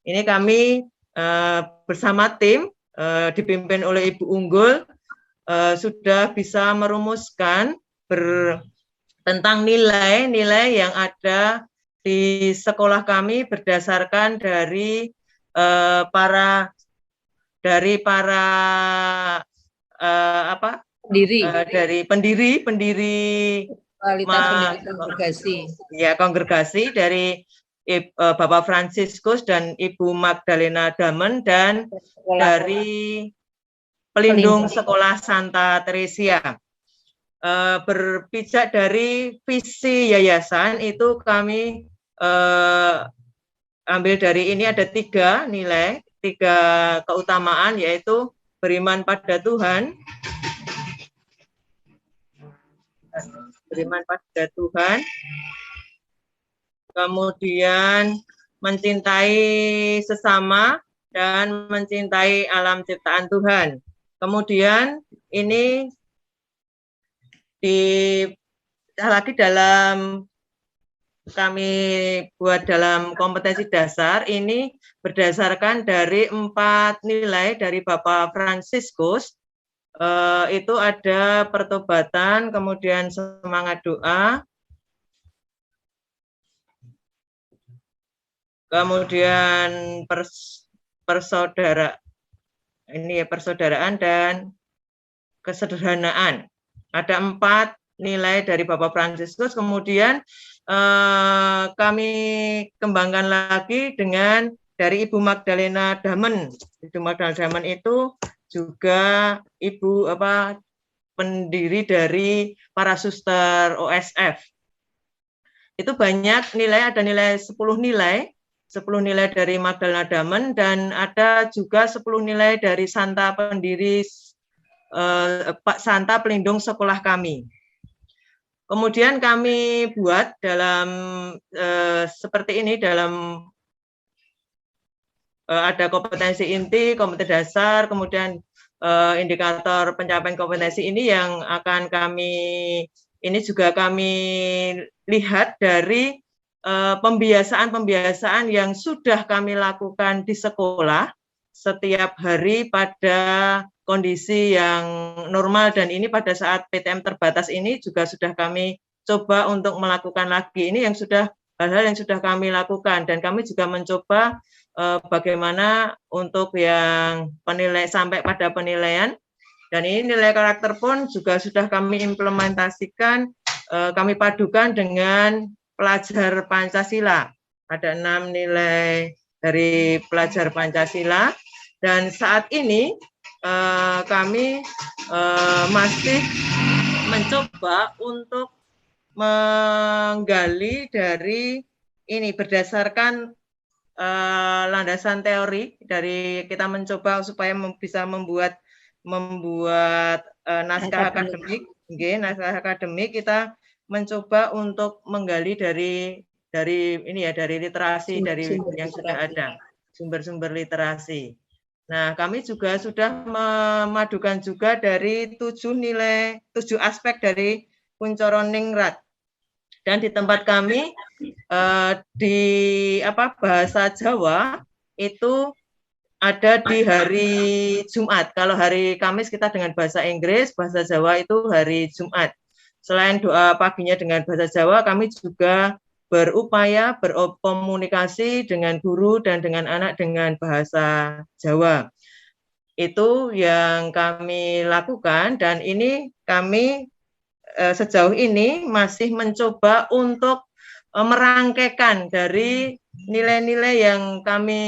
Ini kami bersama tim dipimpin oleh Ibu Unggul sudah bisa merumuskan tentang nilai-nilai yang ada di sekolah kami berdasarkan dari para pendiri kongregasi dari Bapak Fransiskus dan Ibu Magdalena Damen dan dari pelindung sekolah Santa Teresia. Berpijak dari visi yayasan itu kami ambil dari ini ada 3 nilai, 3 keutamaan, yaitu beriman pada Tuhan, kemudian mencintai sesama dan mencintai alam ciptaan Tuhan. Kemudian ini lagi dalam kami buat dalam kompetensi dasar ini berdasarkan dari 4 nilai dari Bapak Fransiskus. Itu ada pertobatan, kemudian semangat doa, kemudian persaudaraan dan kesederhanaan. Ada 4 nilai dari Bapak Fransiskus. Kemudian kami kembangkan lagi dengan dari Ibu Magdalena Damen. Ibu Magdalena Damen itu juga pendiri dari para suster OSF. Itu banyak nilai, ada nilai 10 nilai dari Magdalena Damen, dan ada juga 10 nilai dari Santa pendiri Pak Santa pelindung sekolah kami. Kemudian kami buat dalam seperti ini, dalam ada kompetensi inti, kompetensi dasar, kemudian indikator pencapaian kompetensi ini yang akan ini juga kami lihat dari pembiasaan-pembiasaan yang sudah kami lakukan di sekolah setiap hari pada kondisi yang normal, dan ini pada saat PTM terbatas ini juga sudah kami coba untuk melakukan lagi. Ini yang sudah hal-hal yang sudah kami lakukan, dan kami juga mencoba bagaimana untuk yang sampai pada penilaian, dan ini nilai karakter pun juga sudah kami implementasikan, kami padukan dengan pelajar Pancasila. Ada 6 nilai dari pelajar Pancasila, dan saat ini kami masih mencoba untuk menggali dari ini berdasarkan landasan teori, dari kita mencoba supaya bisa membuat naskah akademik, naskah akademik. Kita mencoba untuk menggali dari literasi, dari yang sudah ada, sumber-sumber literasi. Nah, kami juga sudah memadukan juga dari 7 aspek dari Kuncoroningrat. Dan di tempat kami di bahasa Jawa itu ada di hari Jumat. Kalau hari Kamis kita dengan bahasa Inggris, bahasa Jawa itu hari Jumat. Selain doa paginya dengan bahasa Jawa, kami juga berupaya berkomunikasi dengan guru dan dengan anak dengan bahasa Jawa. Itu yang kami lakukan, dan ini kami sejauh ini masih mencoba untuk merangkaikan dari nilai-nilai yang kami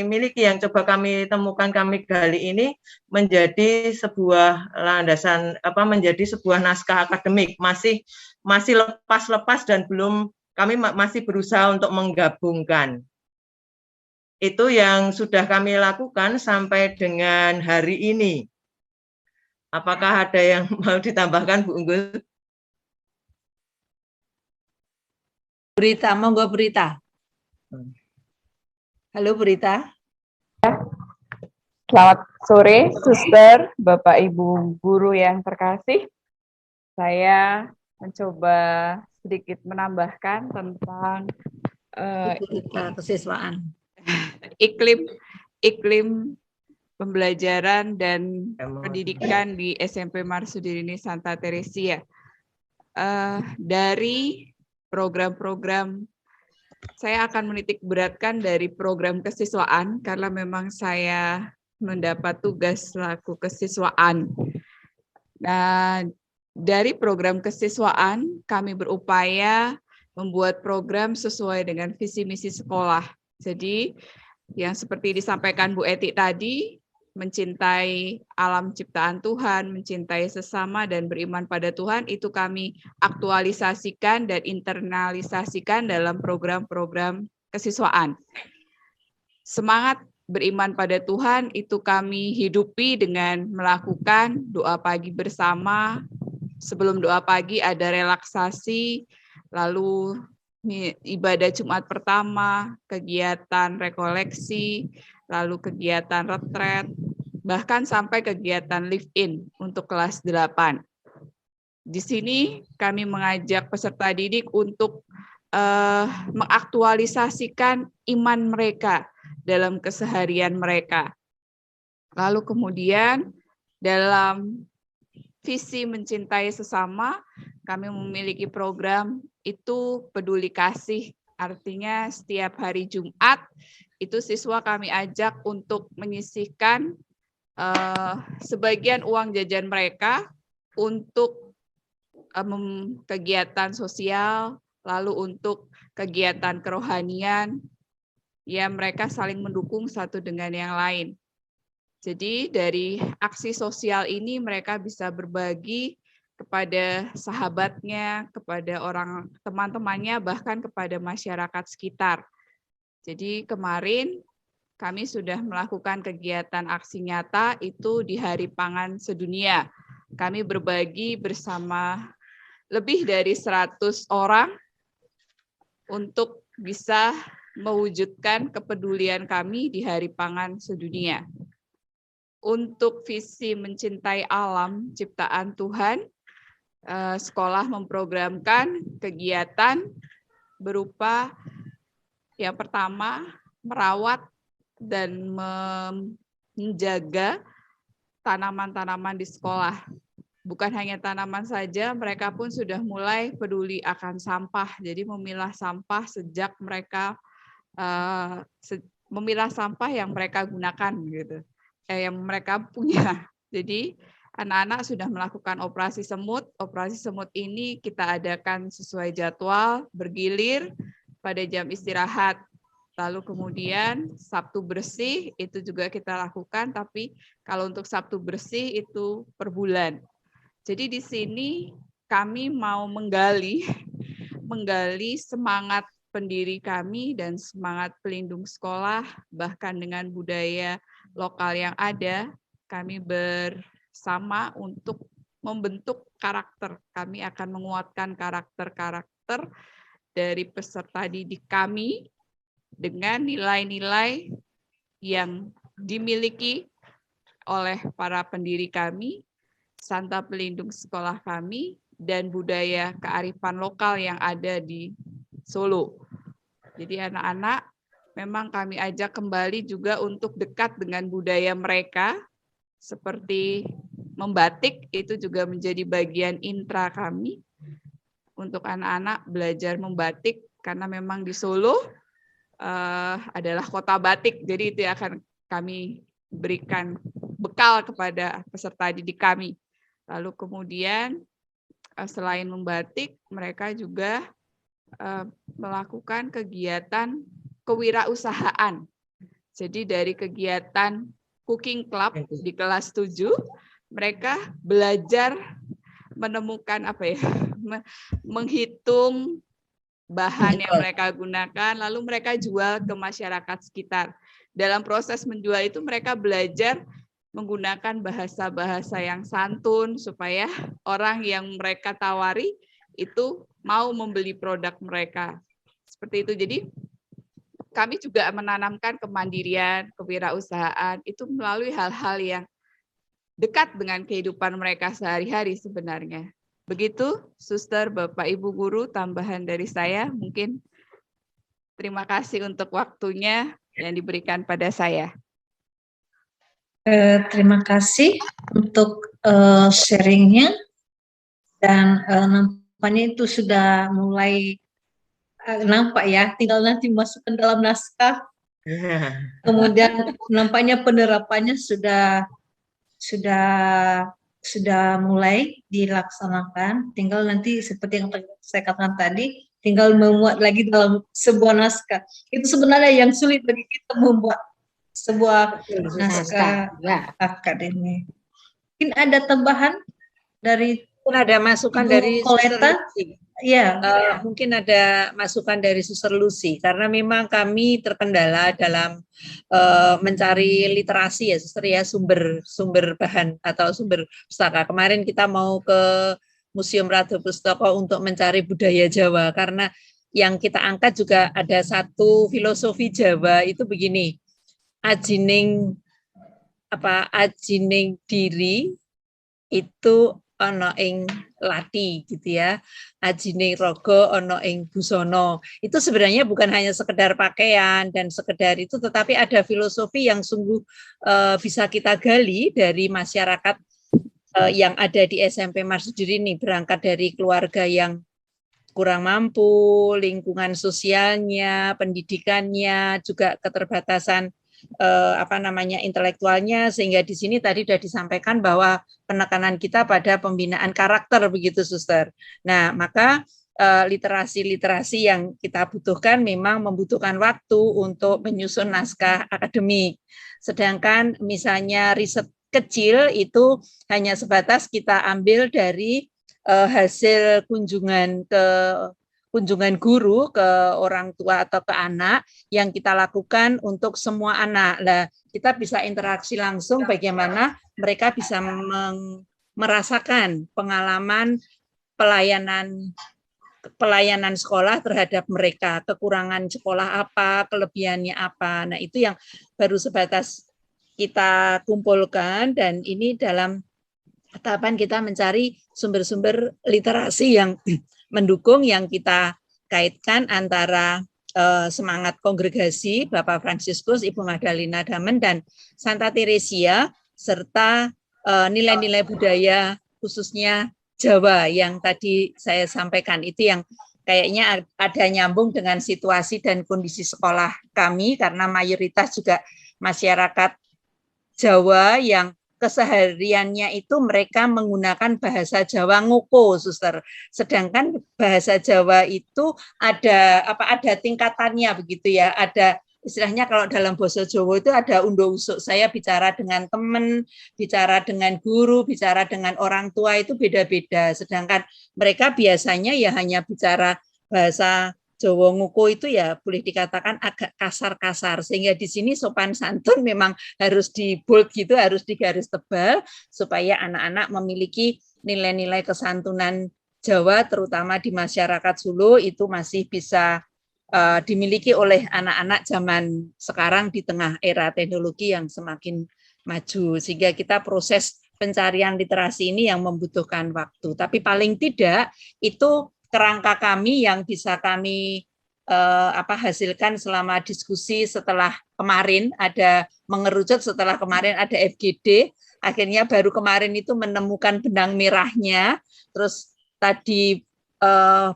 miliki, yang coba kami temukan, kami gali ini menjadi sebuah landasan, menjadi sebuah naskah akademik. Masih lepas-lepas dan kami masih berusaha untuk menggabungkan. Itu yang sudah kami lakukan sampai dengan hari ini. Apakah ada yang mau ditambahkan, Bu Unggul? Berita, monggo Berita. Halo Berita. Selamat sore, Suster, Bapak Ibu guru yang terkasih. Saya mencoba sedikit menambahkan tentang kesiswaan, iklim pembelajaran dan pendidikan di SMP Marsudirini Santa Teresia. Dari program-program, saya akan menitik beratkan dari program kesiswaan, karena memang saya mendapat tugas selaku kesiswaan. Nah, dari program kesiswaan, kami berupaya membuat program sesuai dengan visi misi sekolah. Jadi, yang seperti disampaikan Bu Eti tadi, mencintai alam ciptaan Tuhan, mencintai sesama, dan beriman pada Tuhan, itu kami aktualisasikan dan internalisasikan dalam program-program kesiswaan. Semangat beriman pada Tuhan itu kami hidupi dengan melakukan doa pagi bersama. Sebelum doa pagi ada relaksasi, lalu ibadah Jumat pertama, kegiatan rekoleksi, lalu kegiatan retret, bahkan sampai kegiatan live-in untuk kelas 8. Di sini kami mengajak peserta didik untuk mengaktualisasikan iman mereka dalam keseharian mereka. Lalu kemudian dalam visi mencintai sesama, kami memiliki program itu peduli kasih. Artinya setiap hari Jumat itu siswa kami ajak untuk menyisihkan sebagian uang jajan mereka untuk kegiatan sosial, lalu untuk kegiatan kerohanian, ya mereka saling mendukung satu dengan yang lain. Jadi dari aksi sosial ini mereka bisa berbagi kepada sahabatnya, kepada orang teman-temannya, bahkan kepada masyarakat sekitar. Jadi kemarin kami sudah melakukan kegiatan aksi nyata itu di Hari Pangan Sedunia. Kami berbagi bersama lebih dari 100 orang untuk bisa mewujudkan kepedulian kami di Hari Pangan Sedunia. Untuk visi mencintai alam ciptaan Tuhan, sekolah memprogramkan kegiatan berupa yang pertama merawat dan menjaga tanaman-tanaman di sekolah. Bukan hanya tanaman saja, mereka pun sudah mulai peduli akan sampah. Jadi memilah sampah sejak mereka memilah sampah yang mereka gunakan gitu, yang mereka punya. Jadi anak-anak sudah melakukan operasi semut. Operasi semut ini kita adakan sesuai jadwal, bergilir pada jam istirahat. Lalu kemudian Sabtu bersih itu juga kita lakukan, tapi kalau untuk Sabtu bersih itu per bulan. Jadi di sini kami mau menggali semangat pendiri kami dan semangat pelindung sekolah, bahkan dengan budaya lokal yang ada, kami bersama untuk membentuk karakter. Kami akan menguatkan karakter-karakter dari peserta didik kami dengan nilai-nilai yang dimiliki oleh para pendiri kami, Santa pelindung sekolah kami, dan budaya kearifan lokal yang ada di Solo. Jadi anak-anak memang kami ajak kembali juga untuk dekat dengan budaya mereka, seperti membatik, itu juga menjadi bagian intra kami, untuk anak-anak belajar membatik, karena memang di Solo adalah kota batik, jadi itu akan kami berikan bekal kepada peserta didik kami. Lalu kemudian selain membatik, mereka juga melakukan kegiatan kewirausahaan. Jadi dari kegiatan cooking club di kelas 7, mereka belajar menemukan menghitung bahan yang mereka gunakan, lalu mereka jual ke masyarakat sekitar. Dalam proses menjual itu mereka belajar menggunakan bahasa-bahasa yang santun supaya orang yang mereka tawari itu mau membeli produk mereka. Seperti itu. Jadi kami juga menanamkan kemandirian, kewirausahaan itu melalui hal-hal yang dekat dengan kehidupan mereka sehari-hari sebenarnya. Begitu, Suster, Bapak, Ibu Guru, tambahan dari saya. Mungkin terima kasih untuk waktunya yang diberikan pada saya. Terima kasih untuk sharingnya, dan nampaknya itu sudah mulai nampak ya, tinggal nanti masukkan dalam naskah. Kemudian nampaknya penerapannya sudah mulai dilaksanakan. Tinggal nanti seperti yang saya katakan tadi, tinggal memuat lagi dalam sebuah naskah. Itu sebenarnya yang sulit bagi kita, membuat sebuah naskah akademik. Mungkin ada tambahan dari ada masukan dari Koleta? Ya. Mungkin ada masukan dari Suster Lucy, karena memang kami terkendala dalam mencari literasi ya, Suster ya, sumber bahan atau sumber pustaka. Kemarin kita mau ke Museum Ratu Pustaka untuk mencari budaya Jawa, karena yang kita angkat juga ada satu filosofi Jawa itu begini. Ajining diri itu ana ing lati gitu ya. Ajining raga ana ing busana. Itu sebenarnya bukan hanya sekedar pakaian dan sekedar itu, tetapi ada filosofi yang sungguh bisa kita gali dari masyarakat yang ada di SMP Marsudiri ini, berangkat dari keluarga yang kurang mampu, lingkungan sosialnya, pendidikannya, juga keterbatasan intelektualnya, sehingga di sini tadi sudah disampaikan bahwa penekanan kita pada pembinaan karakter, begitu Suster. Nah, maka literasi-literasi yang kita butuhkan memang membutuhkan waktu untuk menyusun naskah akademik. Sedangkan misalnya riset kecil itu hanya sebatas kita ambil dari hasil kunjungan guru ke orang tua atau ke anak yang kita lakukan untuk semua anak. Nah, kita bisa interaksi langsung bagaimana mereka bisa merasakan pengalaman pelayanan sekolah terhadap mereka, kekurangan sekolah apa, kelebihannya apa. Nah, itu yang baru sebatas kita kumpulkan, dan ini dalam tahapan kita mencari sumber-sumber literasi yang mendukung, yang kita kaitkan antara semangat kongregasi Bapak Fransiskus, Ibu Magdalena Damen, dan Santa Teresia, serta nilai-nilai budaya khususnya Jawa yang tadi saya sampaikan, itu yang kayaknya ada nyambung dengan situasi dan kondisi sekolah kami, karena mayoritas juga masyarakat Jawa yang kesehariannya itu mereka menggunakan bahasa Jawa ngoko, Suster. Sedangkan bahasa Jawa itu ada tingkatannya begitu ya. Ada istilahnya kalau dalam bahasa Jawa itu ada undo usuk. Saya bicara dengan teman, bicara dengan guru, bicara dengan orang tua itu beda-beda. Sedangkan mereka biasanya ya hanya bicara bahasa Jawa nguko itu ya boleh dikatakan agak kasar-kasar. Sehingga di sini sopan santun memang harus di bold gitu, harus digaris tebal supaya anak-anak memiliki nilai-nilai kesantunan Jawa terutama di masyarakat Solo itu masih bisa dimiliki oleh anak-anak zaman sekarang di tengah era teknologi yang semakin maju, sehingga kita proses pencarian literasi ini yang membutuhkan waktu. Tapi paling tidak itu kerangka kami yang bisa kami hasilkan selama diskusi setelah kemarin ada mengerucut, setelah kemarin ada FGD, akhirnya baru kemarin itu menemukan benang merahnya. Terus tadi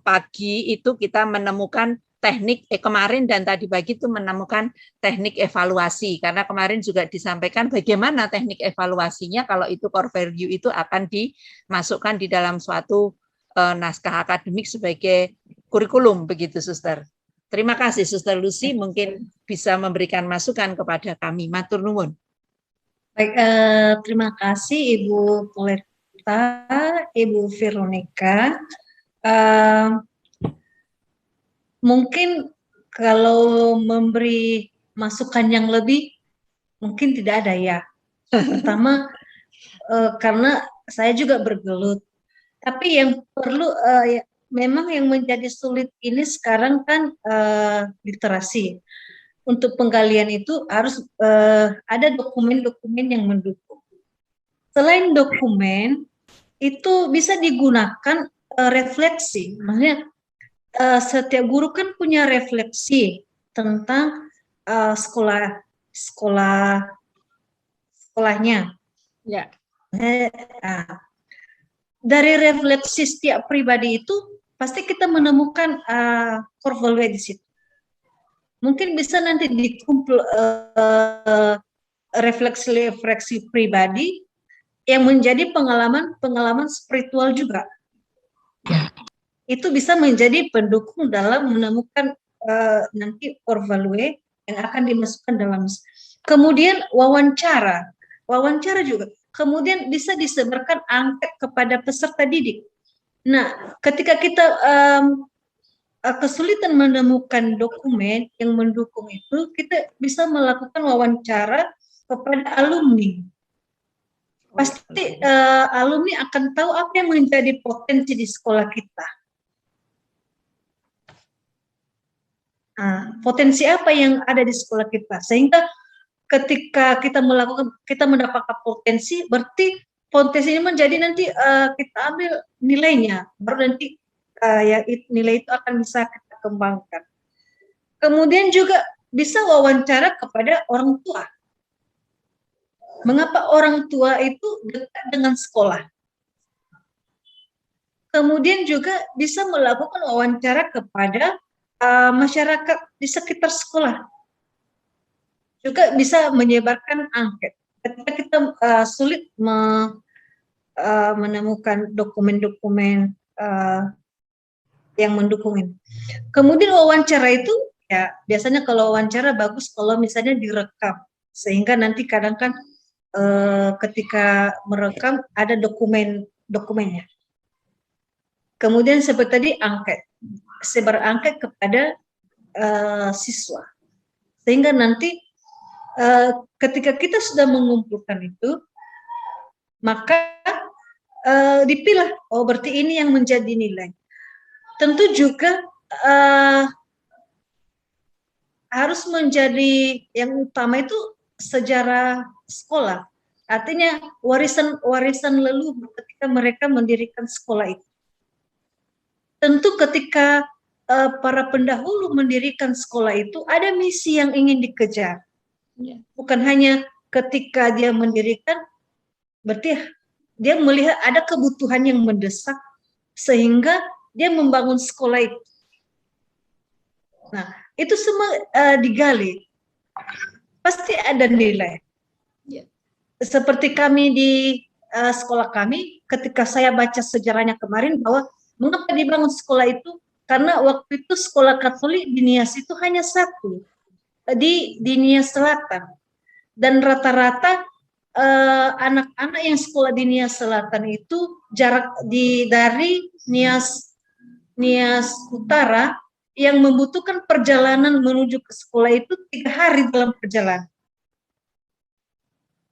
pagi itu kita menemukan teknik kemarin dan tadi pagi itu menemukan teknik evaluasi, karena kemarin juga disampaikan bagaimana teknik evaluasinya kalau itu core value itu akan dimasukkan di dalam suatu naskah akademik sebagai kurikulum begitu, Suster. Terima kasih, Suster Lucy, mungkin bisa memberikan masukan kepada kami. Matur nuwun. Baik, terima kasih Ibu Poleta, Ibu Veronica. Mungkin kalau memberi masukan yang lebih, mungkin tidak ada ya. Pertama, karena saya juga bergelut. Tapi yang perlu, memang yang menjadi sulit ini sekarang kan literasi. Untuk penggalian itu harus ada dokumen-dokumen yang mendukung. Selain dokumen, itu bisa digunakan refleksi. Maksudnya, setiap guru kan punya refleksi tentang sekolahnya. Ya. Dari refleksi setiap pribadi itu pasti kita menemukan core value di situ. Mungkin bisa nanti dikumpul refleksi pribadi yang menjadi pengalaman spiritual juga. Ya. Itu bisa menjadi pendukung dalam menemukan nanti core value yang akan dimasukkan dalam. Kemudian wawancara juga. Kemudian bisa disebarkan angket kepada peserta didik. Nah, ketika kita kesulitan menemukan dokumen yang mendukung itu, kita bisa melakukan wawancara kepada alumni. Pasti alumni akan tahu apa yang menjadi potensi di sekolah kita. Potensi apa yang ada di sekolah kita, sehingga ketika kita mendapatkan potensi, berarti potensi ini menjadi nanti kita ambil nilainya, baru nanti nilai itu akan bisa kita kembangkan. Kemudian juga bisa wawancara kepada orang tua. Mengapa orang tua itu dekat dengan sekolah? Kemudian juga bisa melakukan wawancara kepada masyarakat di sekitar sekolah, juga bisa menyebarkan angket. Ketika kita sulit menemukan dokumen-dokumen yang mendukung ini. Kemudian wawancara itu, ya biasanya kalau wawancara bagus kalau misalnya direkam, sehingga nanti kadang kan ketika merekam ada dokumennya. Kemudian seperti tadi angket, sebar angket kepada siswa, sehingga nanti ketika kita sudah mengumpulkan itu, maka dipilah, oh berarti ini yang menjadi nilai. Tentu juga harus menjadi yang utama itu sejarah sekolah, artinya warisan leluhur ketika mereka mendirikan sekolah itu. Tentu ketika para pendahulu mendirikan sekolah itu ada misi yang ingin dikejar. Bukan hanya ketika dia mendirikan Berarti dia melihat ada kebutuhan yang mendesak sehingga dia membangun sekolah itu. Nah, itu semua digali. Pasti ada nilai. Seperti kami di sekolah kami, ketika saya baca sejarahnya kemarin bahwa mengapa dibangun sekolah itu, karena waktu itu sekolah Katolik di Nias itu hanya satu, di Nias Selatan. Dan rata-rata anak-anak yang sekolah di Nias Selatan itu jarak dari Nias Utara yang membutuhkan perjalanan menuju ke sekolah itu 3 hari dalam perjalanan.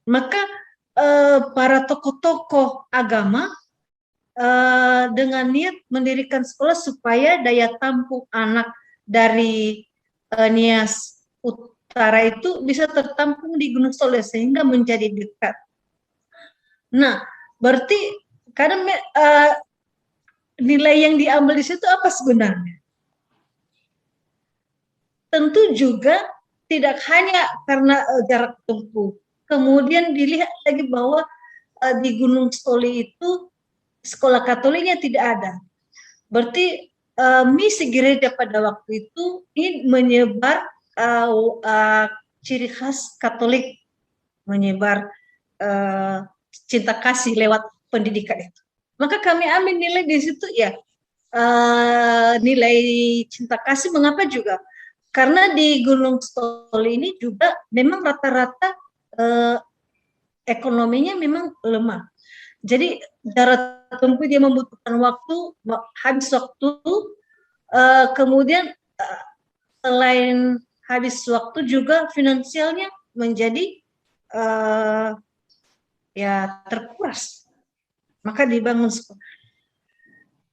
Maka para tokoh-tokoh agama dengan niat mendirikan sekolah supaya daya tampung anak dari Nias Utara itu bisa tertampung di Gunung Sole sehingga menjadi dekat. Nah, berarti kadang nilai yang diambil di situ apa sebenarnya? Tentu juga tidak hanya karena jarak tempuh. Kemudian dilihat lagi bahwa di Gunung Soli itu sekolah Katoliknya tidak ada. Berarti misi gereja pada waktu itu ingin menyebar ciri khas Katolik, menyebar cinta kasih lewat pendidikan itu. Maka kami ambil nilai di situ ya, nilai cinta kasih. Mengapa juga? Karena di Gunung Soli ini juga memang rata-rata ekonominya memang lemah. Jadi jarak tempuh dia membutuhkan waktu, habis waktu, kemudian selain habis waktu juga finansialnya menjadi ya terkuras. Maka dibangun sekolah.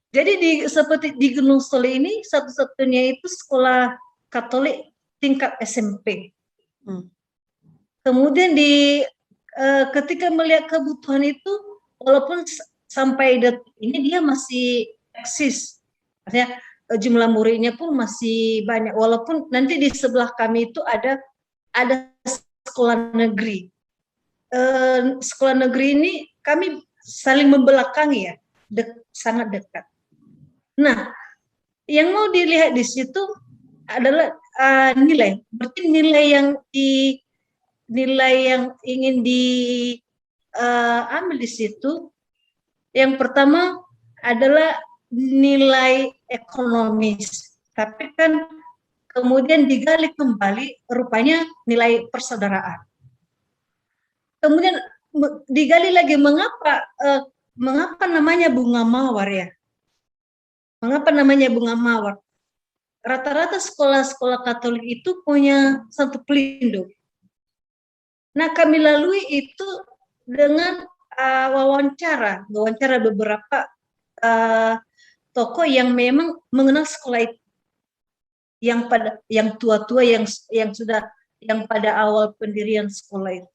Jadi seperti di Gunung Soli ini satu-satunya itu sekolah Katolik tingkat SMP. Kemudian ketika melihat kebutuhan itu, walaupun sampai detik ini dia masih eksis, artinya jumlah muridnya pun masih banyak. Walaupun nanti di sebelah kami itu ada sekolah negeri. Sekolah negeri ini kami saling membelakangi ya, sangat dekat. Nah, yang mau dilihat di situ adalah nilai. Berarti nilai yang ingin diambil di situ, yang pertama adalah nilai ekonomis, tapi kan kemudian digali kembali rupanya nilai persaudaraan. Kemudian digali lagi mengapa namanya bunga mawar ya? Mengapa namanya bunga mawar? Rata-rata sekolah-sekolah Katolik itu punya satu pelindung. Nah, kami lalui itu dengan wawancara beberapa tokoh yang memang mengenal sekolah itu, yang tua-tua yang pada awal pendirian sekolah itu.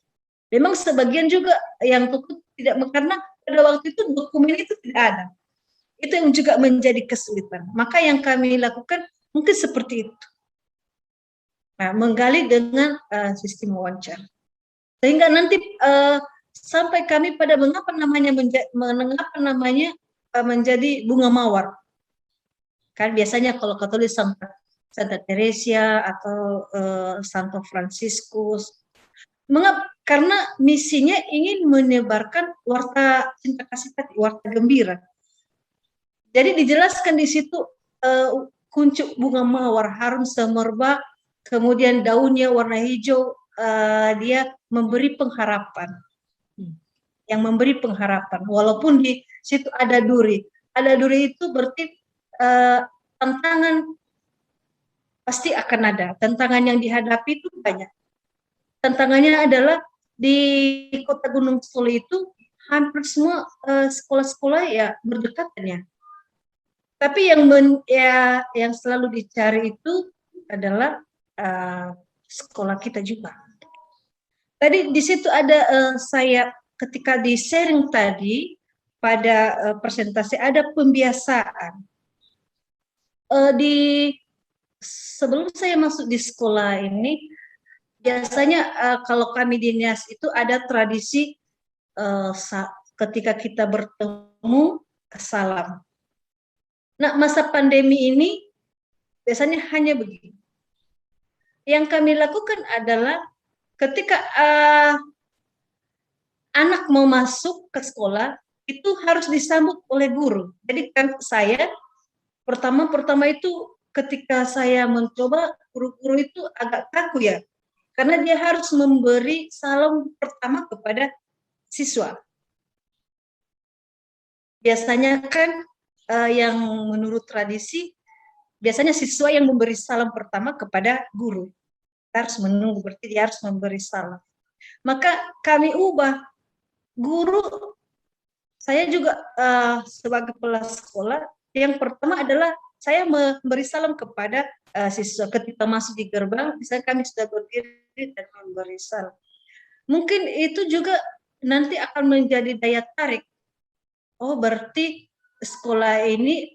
Memang sebagian juga yang tokoh tidak, karena pada waktu itu dokumen itu tidak ada. Itu yang juga menjadi kesulitan. Maka yang kami lakukan mungkin seperti itu. Nah, menggali dengan sistem wawancara. Sehingga nanti sampai kami pada mengapa namanya menjadi bunga mawar. Kan biasanya kalau Katolik Santa Teresia atau Santo Fransiskus. Mengapa? Karena misinya ingin menyebarkan warta cinta kasih tadi, warta gembira. Jadi dijelaskan di situ kuncup bunga mawar harum semerbak, kemudian daunnya warna hijau, dia memberi pengharapan, yang memberi pengharapan. Walaupun di situ ada duri itu berarti tantangan pasti akan ada. Tantangan yang dihadapi itu banyak. Tantangannya adalah di Kota Gunung Soli itu hampir semua sekolah-sekolah ya berdekatan ya. Tapi yang selalu dicari itu adalah sekolah kita juga. Tadi di situ ada saya ketika di sharing tadi pada presentasi ada pembiasaan. Sebelum saya masuk di sekolah ini biasanya kalau kami di Nias itu ada tradisi ketika kita bertemu salam. Nah, masa pandemi ini biasanya hanya begini. Yang kami lakukan adalah ketika anak mau masuk ke sekolah, itu harus disambut oleh guru. Jadi kan saya pertama itu ketika saya mencoba, guru-guru itu agak kaku ya, karena dia harus memberi salam pertama kepada siswa. Biasanya kan yang menurut tradisi, biasanya siswa yang memberi salam pertama kepada guru. Kita harus menunggu, berarti dia harus memberi salam. Maka kami ubah, guru, saya juga sebagai kepala sekolah, yang pertama adalah saya memberi salam kepada siswa. Ketika masuk di gerbang, misalnya kami sudah berdiri dan memberi salam. Mungkin itu juga nanti akan menjadi daya tarik. Oh, berarti sekolah ini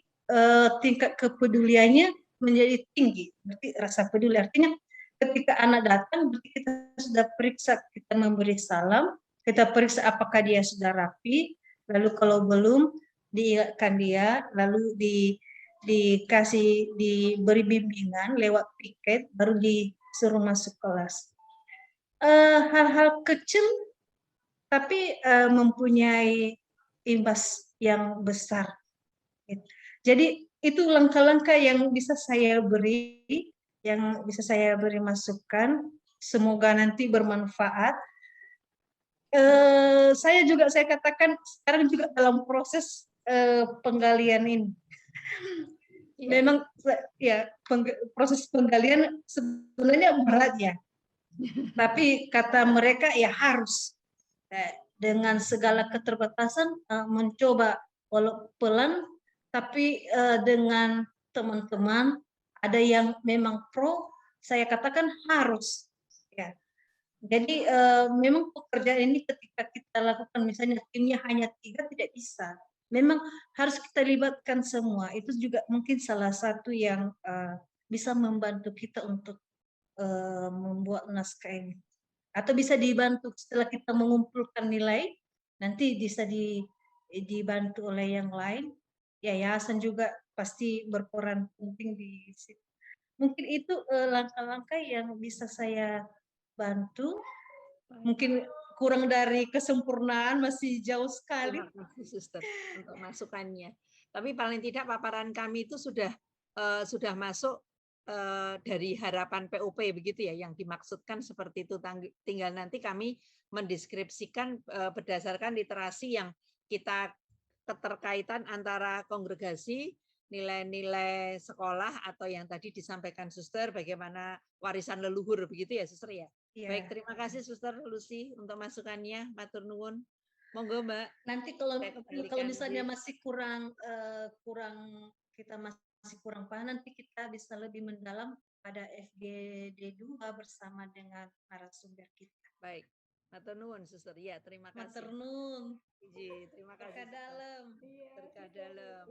tingkat kepeduliannya menjadi tinggi. Berarti rasa peduli. Artinya ketika anak datang, berarti kita sudah periksa, kita memberi salam, kita periksa apakah dia sudah rapi, lalu kalau belum, diingatkan dia, lalu diberi bimbingan lewat piket, baru disuruh masuk kelas. Hal-hal kecil, tapi mempunyai imbas yang besar. Jadi itu langkah-langkah yang bisa saya beri, masukan. Semoga nanti bermanfaat. Saya katakan sekarang juga dalam proses penggalian ini. Memang ya proses penggalian sebenarnya berat ya. Tapi kata mereka ya harus. Dengan segala keterbatasan mencoba walau pelan, tapi dengan teman-teman ada yang memang pro, saya katakan harus ya. Jadi memang pekerjaan ini ketika kita lakukan, misalnya timnya hanya 3 tidak bisa, memang harus kita libatkan semua. Itu juga mungkin salah satu yang bisa membantu kita untuk membuat naskah ini. Atau bisa dibantu setelah kita mengumpulkan nilai, nanti bisa dibantu oleh yang lain. Yayasan juga pasti berperan penting di situ. Mungkin itu langkah-langkah yang bisa saya bantu. Mungkin kurang dari kesempurnaan, masih jauh sekali. Terima kasih, Suster, untuk masukannya. Tapi paling tidak paparan kami itu sudah masuk dari harapan PUP begitu ya, yang dimaksudkan seperti itu. Tinggal nanti kami mendeskripsikan berdasarkan literasi yang kita keterkaitan antara kongregasi, nilai-nilai sekolah, atau yang tadi disampaikan Suster bagaimana warisan leluhur begitu ya, Suster ya. Ya. Baik, terima kasih Suster Lucy untuk masukannya. Matur nuwun. Monggo Mbak. Nanti kalau misalnya masih kurang kita masih kurang paham, nanti kita bisa lebih mendalam pada FGD 2 bersama dengan narasumber kita. Baik. Matur nuwun Suster. Ya, terima kasih. Matur nuwun. Terima kasih. Berkah dalam. Berkah dalam.